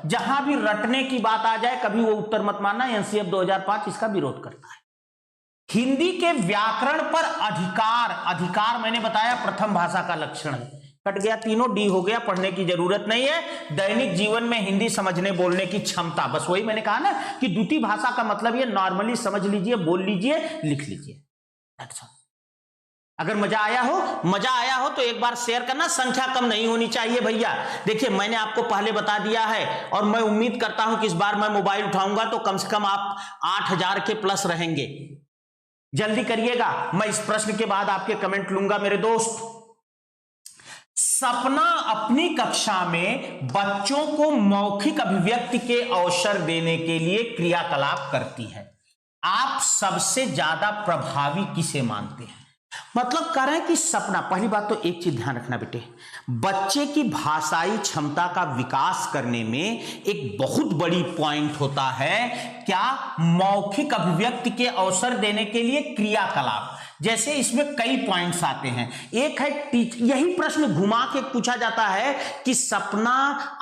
Speaker 1: जहां भी रटने की बात आ जाए कभी वो उत्तर मत मानना, एनसीएफ 2005 इसका विरोध करता है। हिंदी के व्याकरण पर अधिकार, अधिकार मैंने बताया प्रथम भाषा का लक्षण है। कट गया तीनों, डी हो गया, पढ़ने की जरूरत नहीं है। दैनिक जीवन में हिंदी समझने बोलने की क्षमता, बस वही मैंने कहा ना कि द्वितीय भाषा का मतलब ये नॉर्मली समझ लीजिए, बोल लीजिए, लिख लीजिए। अगर मजा आया हो तो एक बार शेयर करना, संख्या कम नहीं होनी चाहिए भैया। देखिए मैंने आपको पहले बता दिया है और मैं उम्मीद करता हूं कि इस बार मैं मोबाइल उठाऊंगा तो कम से कम आप 8000 के प्लस रहेंगे। जल्दी करिएगा, मैं इस प्रश्न के बाद आपके कमेंट लूंगा मेरे दोस्त। सपना अपनी कक्षा में बच्चों को मौखिक अभिव्यक्ति के अवसर देने के लिए क्रियाकलाप करती है। आप सबसे ज्यादा प्रभावी किसे मानते हैं? मतलब कह रहे हैं कि सपना, पहली बात तो एक चीज ध्यान रखना बेटे, बच्चे की भाषाई क्षमता का विकास करने में एक बहुत बड़ी पॉइंट होता है क्या? मौखिक अभिव्यक्ति के अवसर देने के लिए क्रियाकलाप। जैसे इसमें कई पॉइंट्स आते हैं। एक है यही प्रश्न घुमा के पूछा जाता है कि सपना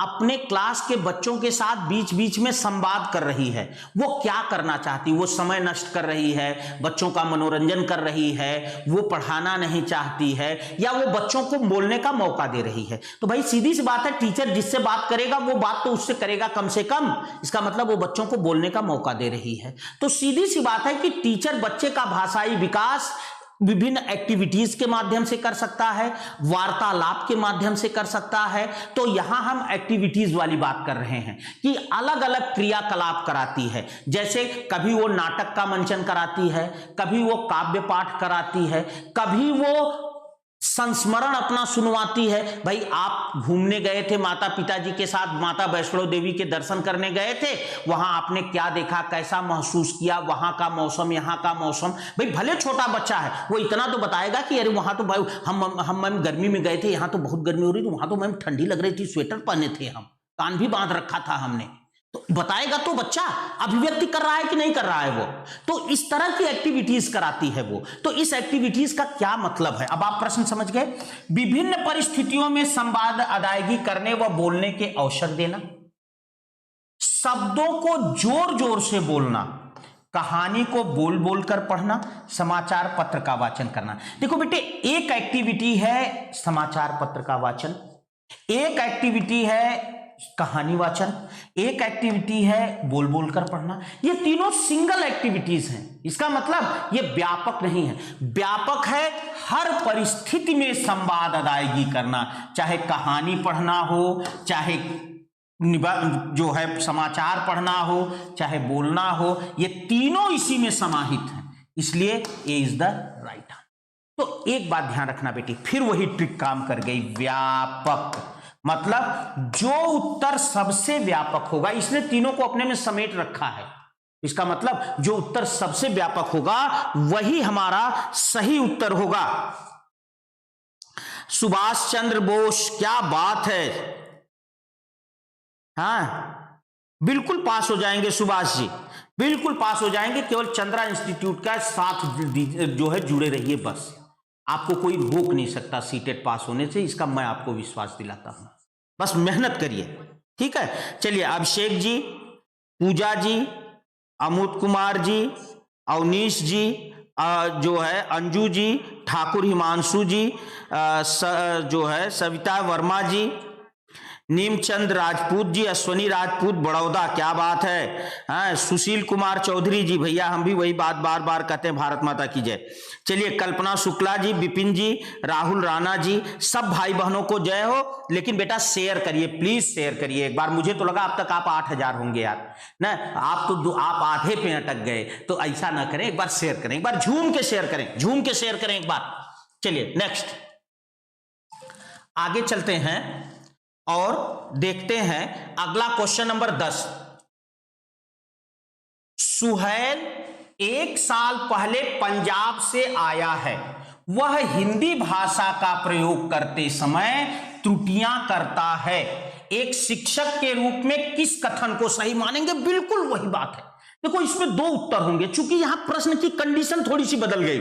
Speaker 1: अपने क्लास के बच्चों के साथ बीच बीच में संवाद कर रही है, वो क्या करना चाहती? वो समय नष्ट कर रही है, बच्चों का मनोरंजन कर रही है, वो पढ़ाना नहीं चाहती है, या वो बच्चों को बोलने का मौका दे रही है? तो भाई सीधी सी बात है, टीचर जिससे बात करेगा वो बात तो उससे करेगा कम से कम, इसका मतलब वो बच्चों को बोलने का मौका दे रही है। तो सीधी सी बात है कि टीचर बच्चे का भाषाई विकास विभिन्न एक्टिविटीज के माध्यम से कर सकता है, वार्तालाप के माध्यम से कर सकता है। तो यहां हम एक्टिविटीज वाली बात कर रहे हैं कि अलग अलग क्रियाकलाप कराती है। जैसे कभी वो नाटक का मंचन कराती है, कभी वो काव्य पाठ कराती है, कभी वो संस्मरण अपना सुनवाती है। भाई आप घूमने गए थे माता पिताजी के साथ, माता वैष्णो देवी के दर्शन करने गए थे, वहां आपने क्या देखा, कैसा महसूस किया, वहां का मौसम, यहां का मौसम। भाई भले छोटा बच्चा है वो इतना तो बताएगा कि अरे वहां तो भाई हम मैम गर्मी में गए थे, यहां तो बहुत गर्मी हो रही थी, वहां तो मैम ठंडी लग रही थी, स्वेटर पहने थे, हम कान भी बांध रखा था हमने। तो बताएगा तो बच्चा अभिव्यक्ति कर रहा है कि नहीं कर रहा है वो। तो इस तरह की एक्टिविटीज कराती है वो। तो इस एक्टिविटीज का क्या मतलब है, अब आप प्रश्न समझ गए। विभिन्न परिस्थितियों में संवाद अदायगी करने व बोलने के अवसर देना, शब्दों को जोर जोर से बोलना, कहानी को बोल बोल कर पढ़ना, समाचार पत्र का वाचन करना। देखो बेटे, एक एक्टिविटी है समाचार पत्र का वाचन, एक एक्टिविटी है कहानी वाचन, एक एक्टिविटी है बोल बोल कर पढ़ना। ये तीनों सिंगल एक्टिविटीज हैं। इसका मतलब ये व्यापक नहीं है। व्यापक है हर परिस्थिति में संवाद अदायगी करना, चाहे कहानी पढ़ना हो, चाहे जो है समाचार पढ़ना हो, चाहे बोलना हो, ये तीनों इसी में समाहित हैं। इसलिए ए इज द राइट आंसर। तो एक बात ध्यान रखना बेटी, फिर वही ट्रिक काम कर गई, व्यापक मतलब जो उत्तर सबसे व्यापक होगा, इसने तीनों को अपने में समेट रखा है। इसका मतलब जो उत्तर सबसे व्यापक होगा वही हमारा सही उत्तर होगा। सुभाष चंद्र बोस, क्या बात है, हाँ बिल्कुल पास हो जाएंगे सुभाष जी, बिल्कुल पास हो जाएंगे। केवल चंद्रा इंस्टीट्यूट का साथ जो है जुड़े रहिए, बस आपको कोई रोक नहीं सकता सीटेट पास होने से, इसका मैं आपको विश्वास दिलाता हूं। बस मेहनत करिए, ठीक है। चलिए अभिषेक जी, पूजा जी, अमूत कुमार जी, अवनीश जी, जो है अंजू जी, ठाकुर हिमांशु जी, जो है सविता वर्मा जी, नीमचंद राजपूत जी, अश्वनी राजपूत बड़ौदा, क्या बात है, हाँ सुशील कुमार चौधरी जी, भैया हम भी वही बात बार बार कहते हैं, भारत माता की जय। चलिए कल्पना शुक्ला जी, विपिन जी, राहुल राणा जी, सब भाई बहनों को जय हो। लेकिन बेटा शेयर करिए, प्लीज शेयर करिए एक बार। मुझे तो लगा अब तक आप 8000 होंगे यार, ना आप तो आप आधे पे अटक गए। तो ऐसा ना करें, एक बार शेयर करें, एक बार झूम के शेयर करें, झूम के शेयर करें एक बार। चलिए नेक्स्ट आगे चलते हैं और देखते हैं अगला क्वेश्चन नंबर 10। सुहैल 1 साल पहले पंजाब से आया है। वह हिंदी भाषा का प्रयोग करते समय त्रुटियां करता है। एक शिक्षक के रूप में किस कथन को सही मानेंगे? बिल्कुल वही बात है। देखो इसमें 2 उत्तर होंगे, चूंकि यहां प्रश्न की कंडीशन थोड़ी सी बदल गई।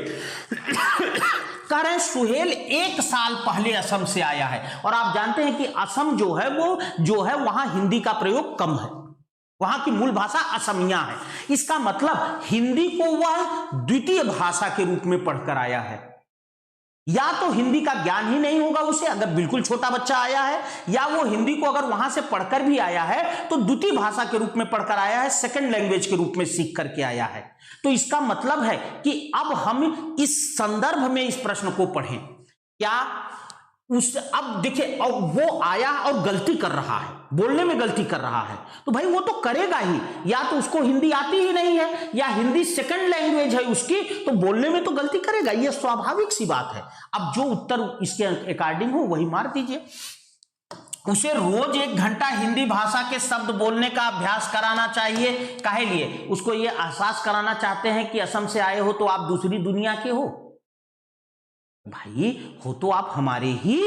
Speaker 1: कह रहे हैं सुहेल 1 साल पहले असम से आया है, और आप जानते हैं कि असम जो है वो जो है वहां हिंदी का प्रयोग कम है, वहां की मूल भाषा असमिया है। इसका मतलब हिंदी को वह द्वितीय भाषा के रूप में पढ़कर आया है। या तो हिंदी का ज्ञान ही नहीं होगा उसे, अगर बिल्कुल छोटा बच्चा आया है, या वो हिंदी को अगर वहां से पढ़कर भी आया है तो द्वितीय भाषा के रूप में पढ़कर आया है, सेकंड लैंग्वेज के रूप में सीख करके आया है। तो इसका मतलब है कि अब हम इस संदर्भ में इस प्रश्न को पढ़ें। क्या उस, अब देखिए, और वो आया और गलती कर रहा है, बोलने में गलती कर रहा है, तो भाई वो तो करेगा ही, या तो उसको हिंदी आती ही नहीं है, या हिंदी सेकंड लैंग्वेज है उसकी, तो बोलने में तो गलती करेगा, ये स्वाभाविक सी बात है। अब जो उत्तर इसके अकॉर्डिंग हो वही मार दीजिए। उसे रोज 1 घंटा हिंदी भाषा के शब्द बोलने का अभ्यास कराना चाहिए। काहे लिए? उसको ये एहसास कराना चाहते हैं कि असम से आए हो तो आप दूसरी दुनिया के हो। भाई हो तो आप हमारे ही,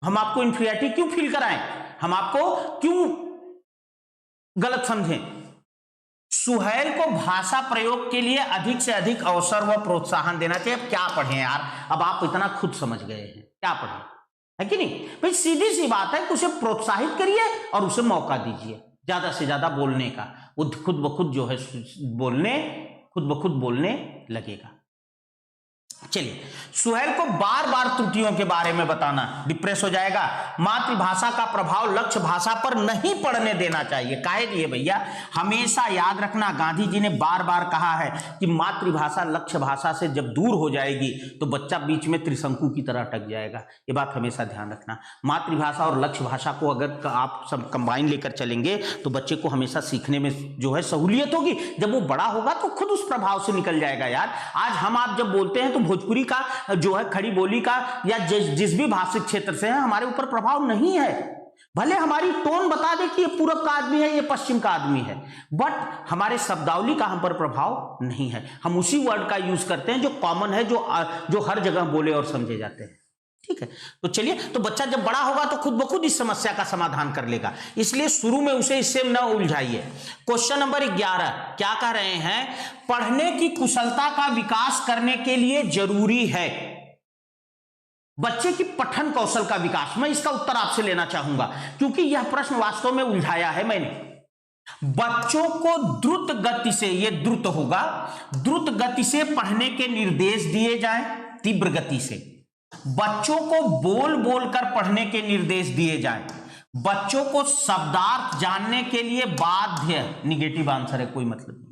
Speaker 1: हम आपको इंफीरियरिटी क्यों फील कराएं, हम आपको क्यों गलत समझें? सुहैल को भाषा प्रयोग के लिए अधिक से अधिक अवसर व प्रोत्साहन देना चाहिए। अब क्या पढ़ें यार, अब आप इतना खुद समझ गए हैं, क्या पढ़ें, है कि नहीं भाई? सीधी सी बात है कि उसे प्रोत्साहित करिए और उसे मौका दीजिए ज्यादा से ज्यादा बोलने का। वो खुद ब खुद जो है खुद ब खुद बोलने लगेगा। चलिए, सुहैल को बार बार त्रुटियों के बारे में बताना, डिप्रेस हो जाएगा। मातृभाषा का प्रभाव लक्ष्य भाषा पर नहीं पड़ने देना चाहिए। काहे लिए भैया? हमेशा याद रखना, गांधी जी ने बार बार कहा है कि मातृभाषा लक्ष्य भाषा से जब दूर हो जाएगी तो बच्चा बीच में त्रिशंकु की तरह अटक जाएगा। ये बात हमेशा ध्यान रखना। मातृभाषा और लक्ष्य भाषा को अगर आप सब कंबाइन लेकर चलेंगे तो बच्चे को हमेशा सीखने में जो है सहूलियत होगी। जब वो बड़ा होगा तो खुद उस प्रभाव से निकल जाएगा। यार आज हम आप जब बोलते हैं तो भोजपुरी का जो है, खड़ी बोली का, या जिस भी भाषिक क्षेत्र से है, हमारे ऊपर प्रभाव नहीं है। भले हमारी टोन बता दे कि ये पूरब का आदमी है, ये पश्चिम का आदमी है, बट हमारे शब्दावली का हम पर प्रभाव नहीं है। हम उसी वर्ड का यूज करते हैं जो कॉमन है, जो हर जगह बोले और समझे जाते हैं। ठीक है, तो चलिए, तो बच्चा जब बड़ा होगा तो खुद ब खुद इस समस्या का समाधान कर लेगा। इसलिए शुरू में उसे इससे न उलझाइए। क्वेश्चन नंबर 11 क्या कह रहे हैं? पढ़ने की कुशलता का विकास करने के लिए जरूरी है बच्चे की पठन कौशल का विकास। मैं इसका उत्तर आपसे लेना चाहूंगा क्योंकि यह प्रश्न वास्तव में उलझाया है मैंने। बच्चों को द्रुत गति से, ये द्रुत होगा, द्रुत गति से पढ़ने के निर्देश दिए जाएं, तीव्र गति से। बच्चों को बोल बोल कर पढ़ने के निर्देश दिए जाएं। बच्चों को शब्दार्थ जानने के लिए बाध्य, निगेटिव आंसर है, कोई मतलब नहीं।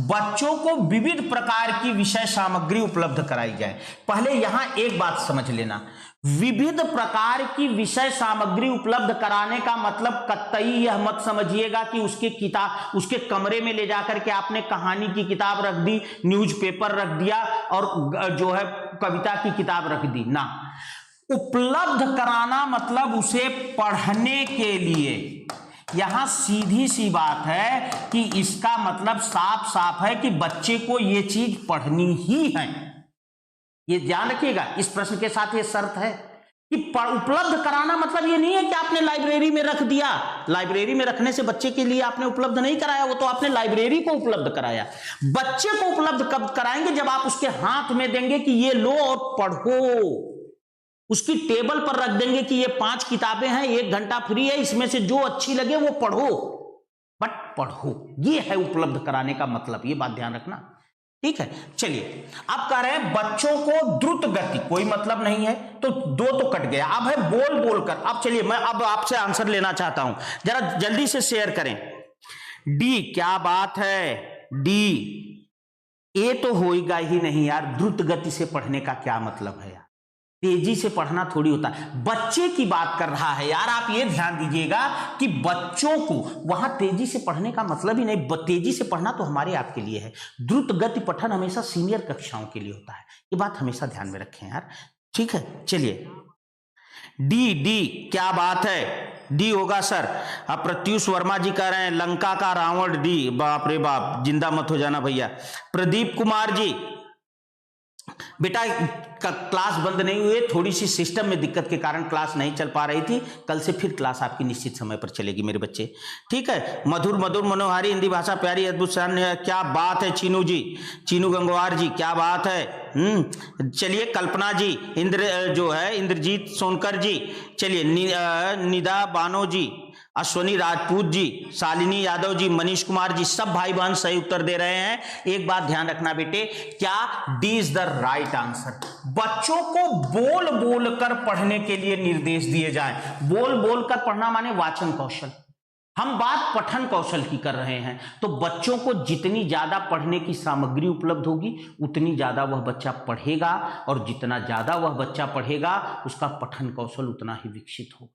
Speaker 1: बच्चों को विविध प्रकार की विषय सामग्री उपलब्ध कराई जाए। पहले यहां एक बात समझ लेना, विविध प्रकार की विषय सामग्री उपलब्ध कराने का मतलब कतई यह मत समझिएगा कि उसके कमरे में ले जाकर के आपने कहानी की किताब रख दी, न्यूज़पेपर रख दिया और जो है कविता की किताब रख दी ना। उपलब्ध कराना मतलब उसे पढ़ने के लिए। यहां सीधी सी बात है कि इसका मतलब साफ साफ है कि बच्चे को यह चीज पढ़नी ही है। ये ध्यान रखिएगा, इस प्रश्न के साथ ये शर्त है कि उपलब्ध कराना मतलब ये नहीं है कि आपने लाइब्रेरी में रख दिया। लाइब्रेरी में रखने से बच्चे के लिए आपने उपलब्ध नहीं कराया, वो तो आपने लाइब्रेरी को उपलब्ध कराया। बच्चे को उपलब्ध कब कराएंगे? जब आप उसके हाथ में देंगे कि ये लो और पढ़ो। उसकी टेबल पर रख देंगे कि ये 5 किताबें हैं, 1 घंटा फ्री है, इसमें से जो अच्छी लगे वो पढ़ो, बट पढ़ो। ये है उपलब्ध कराने का मतलब, ये बात ध्यान रखना। ठीक है, चलिए, अब कह रहे हैं बच्चों को द्रुत गति, कोई मतलब नहीं है, तो 2 तो कट गया। अब है बोल बोल कर। अब चलिए, मैं अब आपसे आंसर लेना चाहता हूं, जरा जल्दी से शेयर करें। डी, क्या बात है, डी। ए तो होगा ही नहीं यार, द्रुत गति से पढ़ने का क्या मतलब है यार? तेजी से पढ़ना थोड़ी होता है। बच्चे की बात कर रहा है यार, आप ये ध्यान दीजिएगा कि बच्चों को वहां तेजी से पढ़ने का मतलब ही नहीं। तेजी से पढ़ना तो हमारे आपके लिए है, द्रुत गति पठन हमेशा सीनियर कक्षाओं के लिए होता है। ये बात हमेशा ध्यान में रखें यार। ठीक है, चलिए, डी, डी क्या बात है, डी होगा सर। अब प्रत्युष वर्मा जी कह रहे हैं लंका का रावण, डी। बाप रे बाप, जिंदा मत हो जाना भैया। प्रदीप कुमार जी, बेटा क्लास बंद नहीं हुई, थोड़ी सी सिस्टम में दिक्कत के कारण क्लास नहीं चल पा रही थी। कल से फिर क्लास आपकी निश्चित समय पर चलेगी मेरे बच्चे। ठीक है, मधुर मधुर मनोहारी हिंदी भाषा प्यारी अद्भुत शान, क्या बात है चीनू जी, चीनू गंगवार जी, क्या बात है। चलिए, कल्पना जी, जो है इंद्रजीत सोनकर जी, चलिए, निदा बानो जी, अश्वनी राजपूत जी, शालिनी यादव जी, मनीष कुमार जी, सब भाई बहन सही उत्तर दे रहे हैं। एक बात ध्यान रखना बेटे, क्या D is the right answer. बच्चों को बोल बोल कर पढ़ने के लिए निर्देश दिए जाएं। बोल बोल कर पढ़ना माने वाचन कौशल, हम बात पठन कौशल की कर रहे हैं। तो बच्चों को जितनी ज्यादा पढ़ने की सामग्री उपलब्ध होगी उतनी ज्यादा वह बच्चा पढ़ेगा, और जितना ज्यादा वह बच्चा पढ़ेगा उसका पठन कौशल उतना ही विकसित होगा।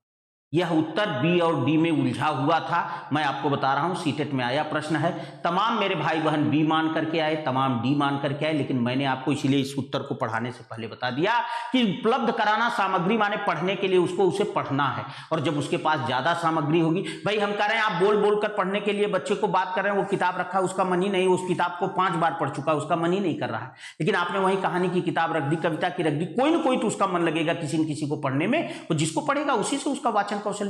Speaker 1: यह उत्तर बी और डी में उलझा हुआ था, मैं आपको बता रहा हूं, सीटेट में आया प्रश्न है। तमाम मेरे भाई बहन बी मान करके आए, तमाम डी मान करके आए, लेकिन मैंने आपको इसीलिए इस उत्तर को पढ़ाने से पहले बता दिया कि उपलब्ध कराना सामग्री माने पढ़ने के लिए उसको उसे पढ़ना है, और जब उसके पास ज्यादा सामग्री होगी, भाई हम कह रहे हैं आप बोल बोल कर पढ़ने के लिए बच्चे को बात कर रहे हैं, वो किताब रखा उसका मन ही नहीं, उस किताब को 5 बार पढ़ चुका, उसका मन ही नहीं कर रहा है, लेकिन आपने वही कहानी की किताब रख दी, कविता की रख दी, कोई ना कोई तो उसका मन लगेगा किसी न किसी को पढ़ने में, और जिसको पढ़ेगा उसी से उसका वाचन कौशल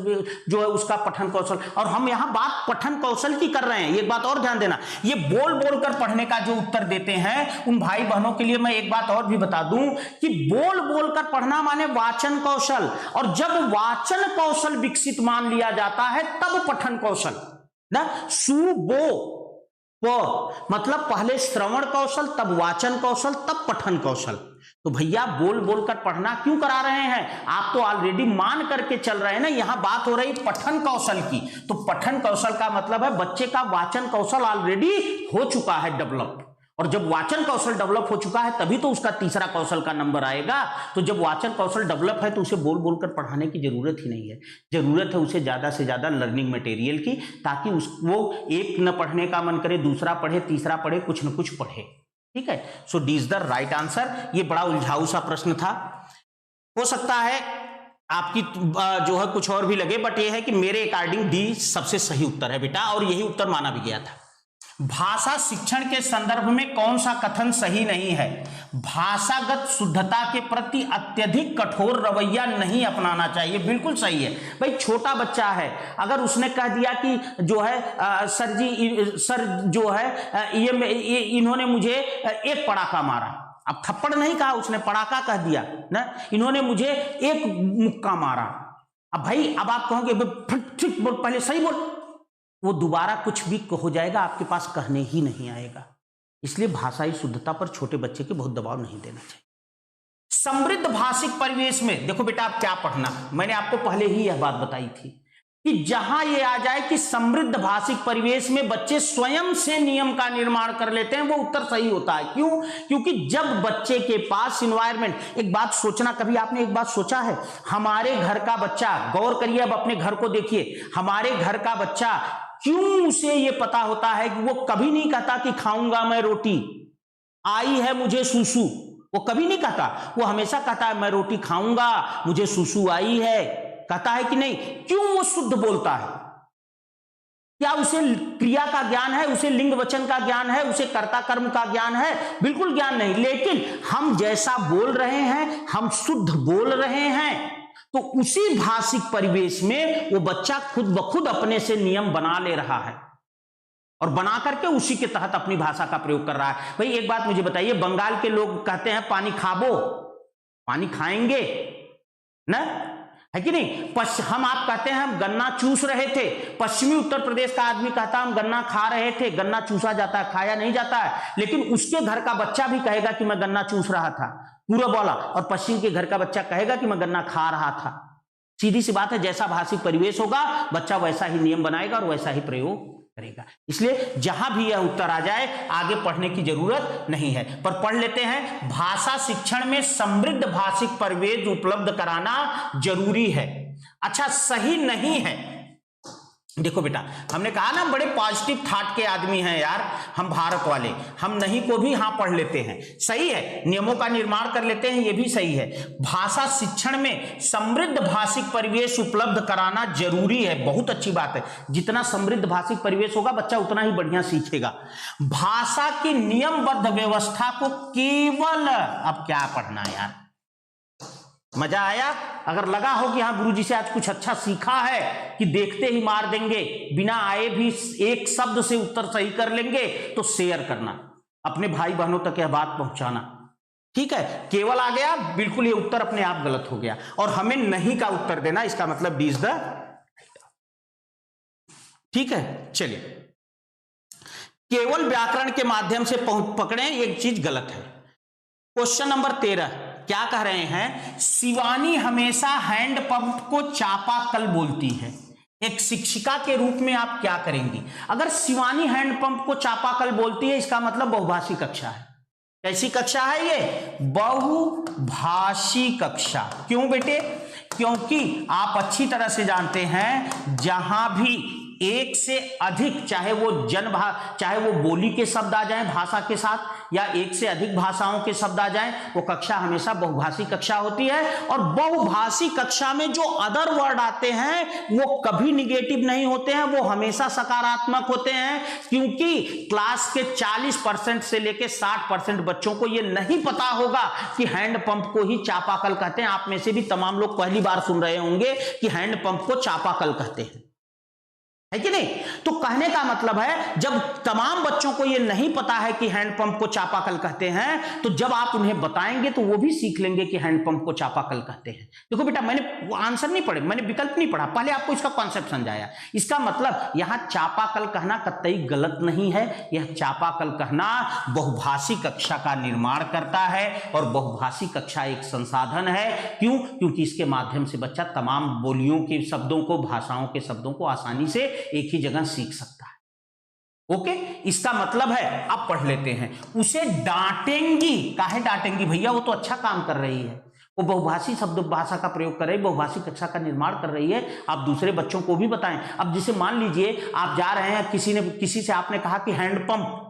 Speaker 1: जो है उसका पठन कौशल। और हम यहां बात पठन कौशल की कर रहे हैं। एक बात और ध्यान देना, ये बोल बोल कर पढ़ने का जो उत्तर देते हैं उन भाई बहनों के लिए मैं एक बात और भी बता दूं कि बोल बोल कर पढ़ना माने वाचन कौशल, और जब वाचन कौशल विकसित मान लिया जाता है तब पठन कौशल ना। सु बो मतलब पहले श्रवण कौशल, तब वाचन कौशल, तब पठन कौशल। तो भैया बोल बोल कर पढ़ना क्यों करा रहे हैं, आप तो ऑलरेडी मान करके चल रहे हैं ना। यहां बात हो रही पठन कौशल की, तो पठन कौशल का मतलब है बच्चे का वाचन कौशल ऑलरेडी हो चुका है डेवलप, और जब वाचन कौशल डेवलप हो चुका है तभी तो उसका तीसरा कौशल का नंबर आएगा। तो जब वाचन कौशल डेवलप है तो उसे बोल बोल कर पढ़ाने की जरूरत ही नहीं है, जरूरत है उसे ज्यादा से ज्यादा लर्निंग मटेरियल की, ताकि वो एक न पढ़ने का मन करे, दूसरा पढ़े, तीसरा पढ़े, कुछ न कुछ पढ़े। ठीक है, so D is the right answer. ये बड़ा उलझाऊ सा प्रश्न था, हो सकता है आपकी जो है कुछ और भी लगे, बट ये है कि मेरे अकॉर्डिंग डी सबसे सही उत्तर है बेटा, और यही उत्तर माना भी गया था। भाषा शिक्षण के संदर्भ में कौन सा कथन सही नहीं है। भाषागत शुद्धता के प्रति अत्यधिक कठोर रवैया नहीं अपनाना चाहिए, बिल्कुल सही है भाई। छोटा बच्चा है, अगर उसने कह दिया कि जो है सर जी, सर जो है ये इन्होंने मुझे एक पड़ाका मारा, अब थप्पड़ नहीं कहा उसने, पड़ाका कह दिया ना, इन्होंने मुझे एक मुक्का मारा। अब भाई अब आप कहोगे ठीक बोल, पहले सही बोल, वो दोबारा कुछ भी हो जाएगा, आपके पास कहने ही नहीं आएगा। इसलिए भाषाई शुद्धता पर छोटे बच्चे के बहुत दबाव नहीं देना चाहिए। समृद्ध भाषिक परिवेश में देखो बेटा आप क्या पढ़ना, मैंने आपको पहले ही यह बात बताई थी कि जहां ये आ जाए कि समृद्ध भाषिक परिवेश में बच्चे स्वयं से नियम का निर्माण कर लेते हैं, वो उत्तर सही होता है। क्यों? क्योंकि जब बच्चे के पास इन्वायरमेंट, एक बात सोचना, कभी आपने एक बात सोचा है, हमारे घर का बच्चा, गौर करिए, अब अपने घर को देखिए, हमारे घर का बच्चा क्यों उसे ये पता होता है कि वो कभी नहीं कहता कि खाऊंगा मैं रोटी, आई है मुझे सुसु, वो कभी नहीं कहता, वो हमेशा कहता है मैं रोटी खाऊंगा, मुझे सुसु आई है, कहता है कि नहीं? क्यों वो शुद्ध बोलता है? क्या उसे क्रिया का ज्ञान है, उसे लिंग वचन का ज्ञान है, उसे कर्ता कर्म का ज्ञान है? बिल्कुल ज्ञान नहीं, लेकिन हम जैसा बोल रहे हैं, हम शुद्ध बोल रहे हैं, तो उसी भाषिक परिवेश में वो बच्चा खुद ब खुद अपने से नियम बना ले रहा है, और बना करके उसी के तहत अपनी भाषा का प्रयोग कर रहा है। भाई एक बात मुझे बताइए, बंगाल के लोग कहते हैं पानी खाबो, पानी खाएंगे ना, है कि नहीं? हम आप कहते हैं हम गन्ना चूस रहे थे, पश्चिमी उत्तर प्रदेश का आदमी कहता हम गन्ना खा रहे थे, गन्ना चूसा जाता है, खाया नहीं जाता है, लेकिन उसके घर का बच्चा भी कहेगा कि मैं गन्ना चूस रहा था, पूरब वाला, और पश्चिम के घर का बच्चा कहेगा कि मैं गन्ना खा रहा था। सीधी सी बात है, जैसा भाषिक परिवेश होगा बच्चा वैसा ही नियम बनाएगा और वैसा ही प्रयोग करेगा। इसलिए जहां भी यह उत्तर आ जाए आगे पढ़ने की जरूरत नहीं है, पर पढ़ लेते हैं। भाषा शिक्षण में समृद्ध भाषिक परिवेश उपलब्ध कराना जरूरी है। अच्छा, सही नहीं है। देखो बेटा, हमने कहा ना बड़े पॉजिटिव थॉट के आदमी हैं यार हम भारत वाले, हम नहीं को भी हाँ पढ़ लेते हैं, सही है, नियमों का निर्माण कर लेते हैं, ये भी सही है। भाषा शिक्षण में समृद्ध भाषिक परिवेश उपलब्ध कराना जरूरी है, बहुत अच्छी बात है। जितना समृद्ध भाषिक परिवेश होगा बच्चा उतना ही बढ़िया सीखेगा। भाषा की नियमबद्ध व्यवस्था को केवल, अब क्या पढ़ना यार, मजा आया? अगर लगा हो कि हाँ गुरुजी से आज कुछ अच्छा सीखा है कि देखते ही मार देंगे, बिना आए भी एक शब्द से उत्तर सही कर लेंगे, तो शेयर करना, अपने भाई बहनों तक यह बात पहुंचाना, ठीक है? केवल आ गया, बिल्कुल ये उत्तर अपने आप गलत हो गया, और हमें नहीं का उत्तर देना, इसका मतलब डी इज द ठीक है, चलिए केवल व्याकरण के माध्यम से पकड़े, एक चीज गलत है। क्वेश्चन नंबर 13 क्या कह रहे हैं, शिवानी हमेशा हैंडपंप को चापाकल बोलती है, एक शिक्षिका के रूप में आप क्या करेंगी? अगर शिवानी हैंडपंप को चापाकल बोलती है, इसका मतलब बहुभाषी कक्षा है। कैसी कक्षा है ये? बहुभाषी कक्षा। क्यों बेटे? क्योंकि आप अच्छी तरह से जानते हैं जहां भी एक से अधिक, चाहे वो बोली के शब्द आ जाएं भाषा के साथ, या एक से अधिक भाषाओं के शब्द आ जाएं, वो कक्षा हमेशा बहुभाषी कक्षा होती है। और बहुभाषी कक्षा में जो अदर वर्ड आते हैं वो कभी निगेटिव नहीं होते हैं, वो हमेशा सकारात्मक होते हैं। क्योंकि क्लास के 40% से लेकर 60% बच्चों को ये नहीं पता होगा कि हैंडपंप को ही चापाकल कहते हैं। आप में से भी तमाम लोग पहली बार सुन रहे होंगे कि हैंडपंप को चापाकल कहते हैं, है कि नहीं? तो कहने का मतलब है, जब तमाम बच्चों को यह नहीं पता है कि हैंडपंप को चापाकल कहते हैं, तो जब आप उन्हें बताएंगे तो वो भी सीख लेंगे कि हैंडपंप को चापाकल कहते हैं। देखो बेटा, मैंने आंसर नहीं पढ़े, मैंने विकल्प नहीं पढ़ा, पहले आपको इसका कॉन्सेप्ट समझाया। इसका मतलब यहां चापाकल कहना कतई गलत नहीं है। यह चापाकल कहना बहुभाषी कक्षा का निर्माण करता है, और बहुभाषी कक्षा एक संसाधन है। क्यों? क्योंकि इसके माध्यम से बच्चा तमाम बोलियों के शब्दों को, भाषाओं के शब्दों को आसानी से एक ही जगह सीख सकता है। ओके, इसका मतलब है, अब पढ़ लेते हैं। उसे डांटेंगी, काहे डांटेंगी भैया? वो तो अच्छा काम कर रही है, वो बहुभाषी शब्द भाषा का प्रयोग कर रही है, बहुभाषी कक्षा का निर्माण कर रही है। आप दूसरे बच्चों को भी बताएं। अब जैसे मान लीजिए आप जा रहे हैं, किसी से आपने कहा कि हैंडपंप,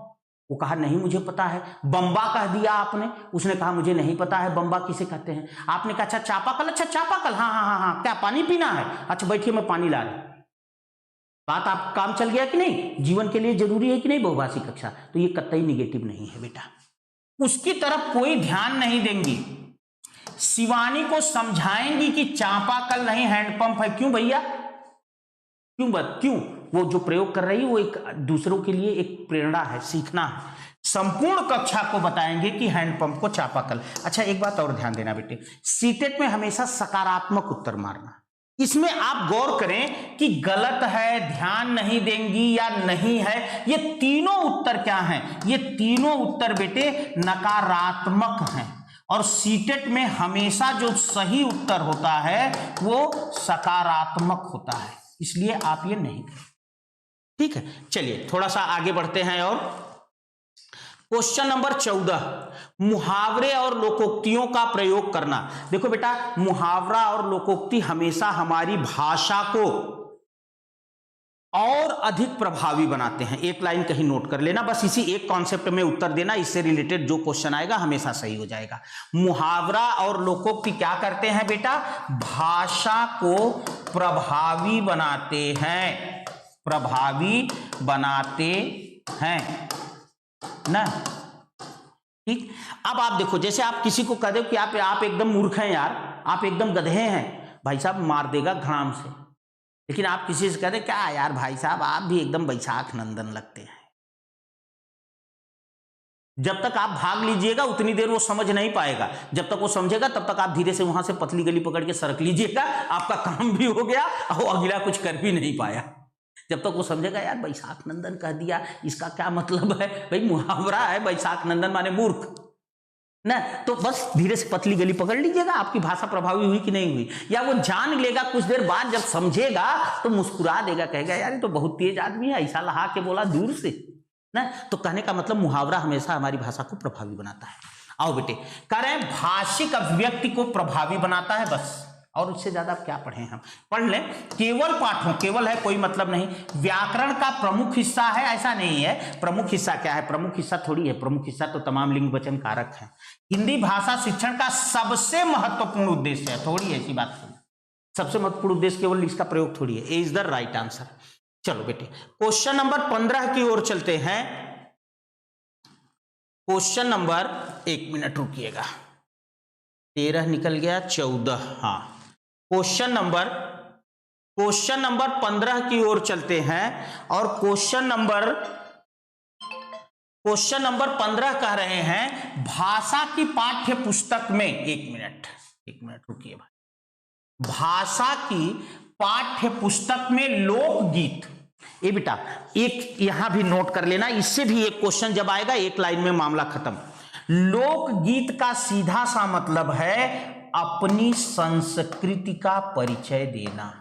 Speaker 1: वो कहा नहीं मुझे पता है। बम्बा कह दिया आपने, उसने कहा मुझे नहीं पता है बम्बा किसे कहते हैं। आपने कहा अच्छा चापाकल, अच्छा चापाकल, हाँ हाँ हाँ हाँ, क्या पानी पीना है? अच्छा बैठिए मैं पानी ला रही। बात आप काम चल गया कि नहीं? जीवन के लिए जरूरी है कि नहीं बहुभाषी कक्षा? तो ये कतई निगेटिव नहीं है बेटा, उसकी तरफ कोई ध्यान नहीं देंगी। शिवानी को समझाएंगी कि चापाकल नहीं हैंडपंप है। क्यों भैया? क्यों? वो जो प्रयोग कर रही है वो एक दूसरों के लिए एक प्रेरणा है, सीखना है। संपूर्ण कक्षा को बताएंगे कि हैंडपंप को चापाकल। अच्छा एक बात और ध्यान देना बेटे, सीटेट में हमेशा सकारात्मक उत्तर मारना। इसमें आप गौर करें कि गलत है, ध्यान नहीं देंगी या नहीं है, ये तीनों उत्तर क्या हैं? ये तीनों उत्तर बेटे नकारात्मक हैं। और सीटेट में हमेशा जो सही उत्तर होता है वो सकारात्मक होता है, इसलिए आप ये नहीं करें। ठीक है, चलिए थोड़ा सा आगे बढ़ते हैं। और क्वेश्चन नंबर 14, मुहावरे और लोकोक्तियों का प्रयोग करना। देखो बेटा, मुहावरा और लोकोक्ति हमेशा हमारी भाषा को और अधिक प्रभावी बनाते हैं। एक लाइन कहीं नोट कर लेना, बस इसी एक कॉन्सेप्ट में उत्तर देना, इससे रिलेटेड जो क्वेश्चन आएगा हमेशा सही हो जाएगा। मुहावरा और लोकोक्ति क्या करते हैं बेटा? भाषा को प्रभावी बनाते हैं, प्रभावी बनाते हैं ना। ठीक, अब आप देखो, जैसे आप किसी को कह दो कि आप एकदम मूर्ख हैं यार, आप एकदम गधे हैं, भाई साहब मार देगा घाम से। लेकिन आप किसी से कह दे क्या यार भाई साहब आप भी एकदम बैसाख नंदन लगते हैं, जब तक आप भाग लीजिएगा उतनी देर वो समझ नहीं पाएगा। जब तक वो समझेगा तब तक आप धीरे से वहां से पतली गली पकड़ के सरक लीजिएगा, आपका काम भी हो गया और अगला कुछ कर भी नहीं पाया। जब तक वो समझेगा यार बैसाख नंदन कह दिया, इसका क्या मतलब है? भाई मुहावरा है, बैसाख नंदन माने मूर्ख ना। तो बस धीरे से पतली गली पकड़ लीजिएगा, आपकी भाषा प्रभावी हुई कि नहीं हुई। या वो जान लेगा कुछ देर बाद, जब समझेगा तो मुस्कुरा देगा, कहेगा यार ये तो बहुत तेज आदमी है, ऐसा लहा के बोला दूर से ना। तो कहने का मतलब मुहावरा हमेशा हमारी भाषा को प्रभावी बनाता है। आओ बेटे, कह रहे हैं भाषिक अभिव्यक्ति को प्रभावी बनाता है, बस और उससे ज्यादा क्या पढ़े हम? पढ़ लें। केवल पाठों, केवल है कोई मतलब नहीं, व्याकरण का प्रमुख हिस्सा है ऐसा नहीं है। प्रमुख हिस्सा क्या है? प्रमुख हिस्सा थोड़ी है, प्रमुख हिस्सा तो तमाम लिंग वचन कारक है। हिंदी भाषा शिक्षण का सबसे महत्वपूर्ण उद्देश्य है, थोड़ी ऐसी बात नहीं। सबसे महत्वपूर्ण उद्देश्य केवल इसका प्रयोग थोड़ी है। ए इज द राइट आंसर। चलो बेटे क्वेश्चन नंबर 15 की ओर चलते हैं। क्वेश्चन नंबर, एक मिनट रुकिएगा, 13 निकल गया, 14, हाँ क्वेश्चन नंबर 15 की ओर चलते हैं। और क्वेश्चन नंबर 15 कह रहे हैं भाषा की पाठ्य पुस्तक में, एक मिनट रुकिए भाई, भाषा की पाठ्य पुस्तक में लोकगीत ये बेटा एक यहां भी नोट कर लेना, इससे भी एक क्वेश्चन जब आएगा एक लाइन में मामला खत्म। लोकगीत का सीधा सा मतलब है अपनी संस्कृति का परिचय देना,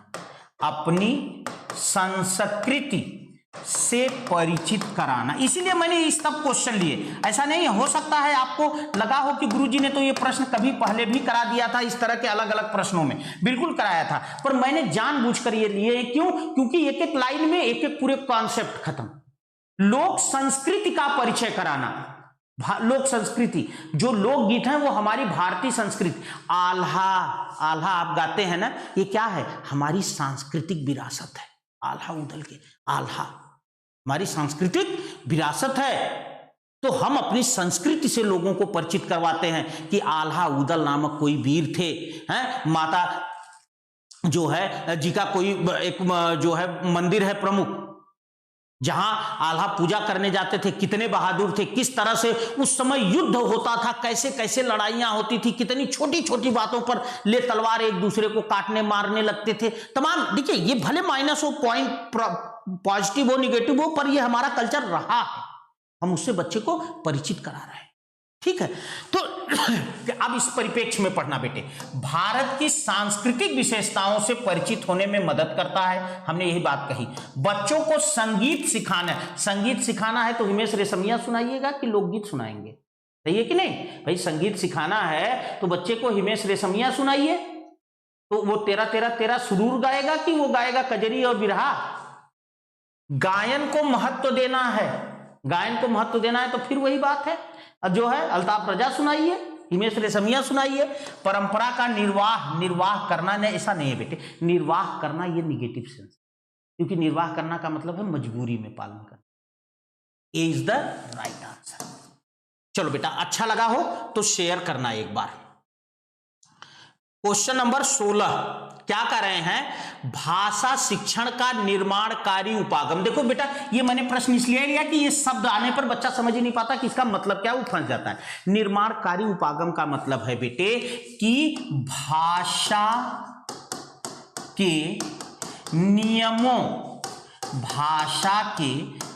Speaker 1: अपनी संस्कृति से परिचित कराना। इसीलिए मैंने इस सब क्वेश्चन लिए। ऐसा नहीं हो सकता है आपको लगा हो कि गुरुजी ने तो ये प्रश्न कभी पहले भी करा दिया था, इस तरह के अलग अलग प्रश्नों में बिल्कुल कराया था, पर मैंने जानबूझकर ये लिए। क्यों? क्योंकि एक एक लाइन में एक एक पूरे कॉन्सेप्ट खत्म। लोक संस्कृति का परिचय कराना, लोक संस्कृति, जो लोकगीत है वो हमारी भारतीय संस्कृति। आल्हा, आल्हा आप गाते हैं ना, ये क्या है? हमारी सांस्कृतिक विरासत है। आल्हा उदल के आल्हा हमारी सांस्कृतिक विरासत है। तो हम अपनी संस्कृति से लोगों को परिचित करवाते हैं कि आल्हा उदल नामक कोई वीर थे, हैं? माता जो है जी का कोई एक जो है मंदिर है प्रमुख, जहां आल्हा पूजा करने जाते थे। कितने बहादुर थे, किस तरह से उस समय युद्ध होता था, कैसे कैसे लड़ाइयां होती थी, कितनी छोटी छोटी बातों पर ले तलवार एक दूसरे को काटने मारने लगते थे। तमाम देखिए, ये भले माइनस हो, पॉइंट पॉजिटिव हो निगेटिव हो, पर ये हमारा कल्चर रहा है, हम उससे बच्चे को परिचित करा रहे हैं। ठीक है, तो अब इस परिप्रेक्ष्य में पढ़ना बेटे। भारत की सांस्कृतिक विशेषताओं से परिचित होने में मदद करता है, हमने यही बात कही। बच्चों को संगीत सिखाना है, संगीत सिखाना है तो हिमेश रेशमिया सुनाइएगा कि लोकगीत सुनाएंगे? सही है कि नहीं भाई? संगीत सिखाना है तो बच्चे को हिमेश रेशमिया सुनाइए, तो वो तेरा तेरा तेरा सुरूर गाएगा कि वो गाएगा कजरी और बिरहा? गायन को महत्व देना है, गायन को महत्व देना है तो फिर वही बात है जो है अल्ताफ रजा सुनाइए, हिमेश रेशमिया सुनाइए। परंपरा का निर्वाह करना नहीं, ऐसा नहीं है बेटे। निर्वाह करना ये निगेटिव सेंस, क्योंकि निर्वाह करना का मतलब है मजबूरी में पालन करना। ए इज द राइट आंसर। चलो बेटा, अच्छा लगा हो तो शेयर करना एक बार। क्वेश्चन नंबर 16 क्या कर रहे हैं? भाषा शिक्षण का निर्माणकारी उपागम। देखो बेटा, ये मैंने प्रश्न इसलिए लिया कि ये शब्द आने पर बच्चा समझ ही नहीं पाता कि इसका मतलब क्या, वो फंस जाता है। निर्माणकारी उपागम का मतलब है बेटे कि भाषा के नियमों, भाषा के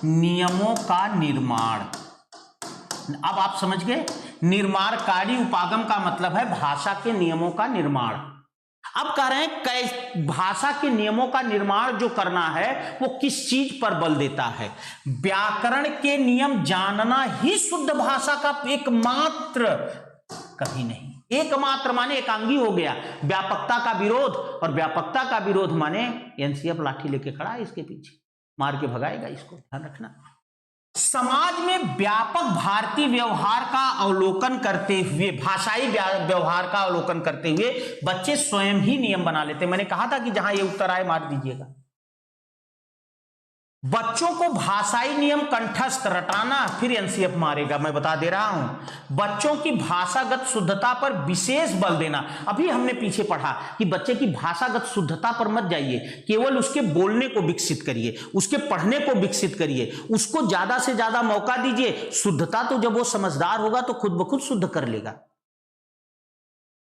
Speaker 1: नियमों का निर्माण। अब आप समझ गए, निर्माणकारी उपागम का मतलब है भाषा के नियमों का निर्माण। अब कह रहे हैं भाषा के नियमों का निर्माण जो करना है वो किस चीज पर बल देता है? व्याकरण के नियम जानना ही शुद्ध भाषा का एकमात्र, कभी नहीं। एकमात्र माने एकांगी हो गया। व्यापकता का विरोध, और व्यापकता का विरोध माने एनसीएफ लाठी लेके खड़ा है इसके पीछे, मार के भगाएगा इसको, ध्यान रखना। समाज में व्यापक भारतीय व्यवहार का अवलोकन करते हुए, भाषाई व्यवहार का अवलोकन करते हुए बच्चे स्वयं ही नियम बना लेते। मैंने कहा था कि जहां ये उत्तर आए मार दीजिएगा। बच्चों को भाषाई नियम कंठस्थ रटाना, फिर एनसीएफ मारेगा, मैं बता दे रहा हूं। बच्चों की भाषागत शुद्धता पर विशेष बल देना। अभी हमने पीछे पढ़ा कि बच्चे की भाषागत शुद्धता पर मत जाइए, केवल उसके बोलने को विकसित करिए, उसके पढ़ने को विकसित करिए, उसको ज्यादा से ज्यादा मौका दीजिए। शुद्धता तो जब वो समझदार होगा तो खुद ब खुद शुद्ध कर लेगा।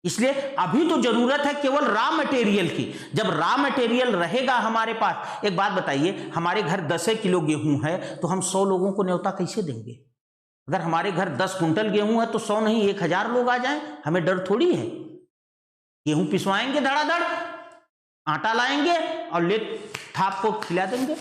Speaker 1: इसलिए अभी तो जरूरत है केवल रॉ मटेरियल की। जब रॉ मटेरियल रहेगा हमारे पास, एक बात बताइए, हमारे घर 10 किलो गेहूं है तो हम 100 लोगों को न्योता कैसे देंगे? अगर हमारे घर 10 कुंटल गेहूं है तो 100 नहीं 1000 लोग आ जाएं, हमें डर थोड़ी है। गेहूं पिसवाएंगे धड़ाधड़, आटा लाएंगे और ले थाप को खिला देंगे।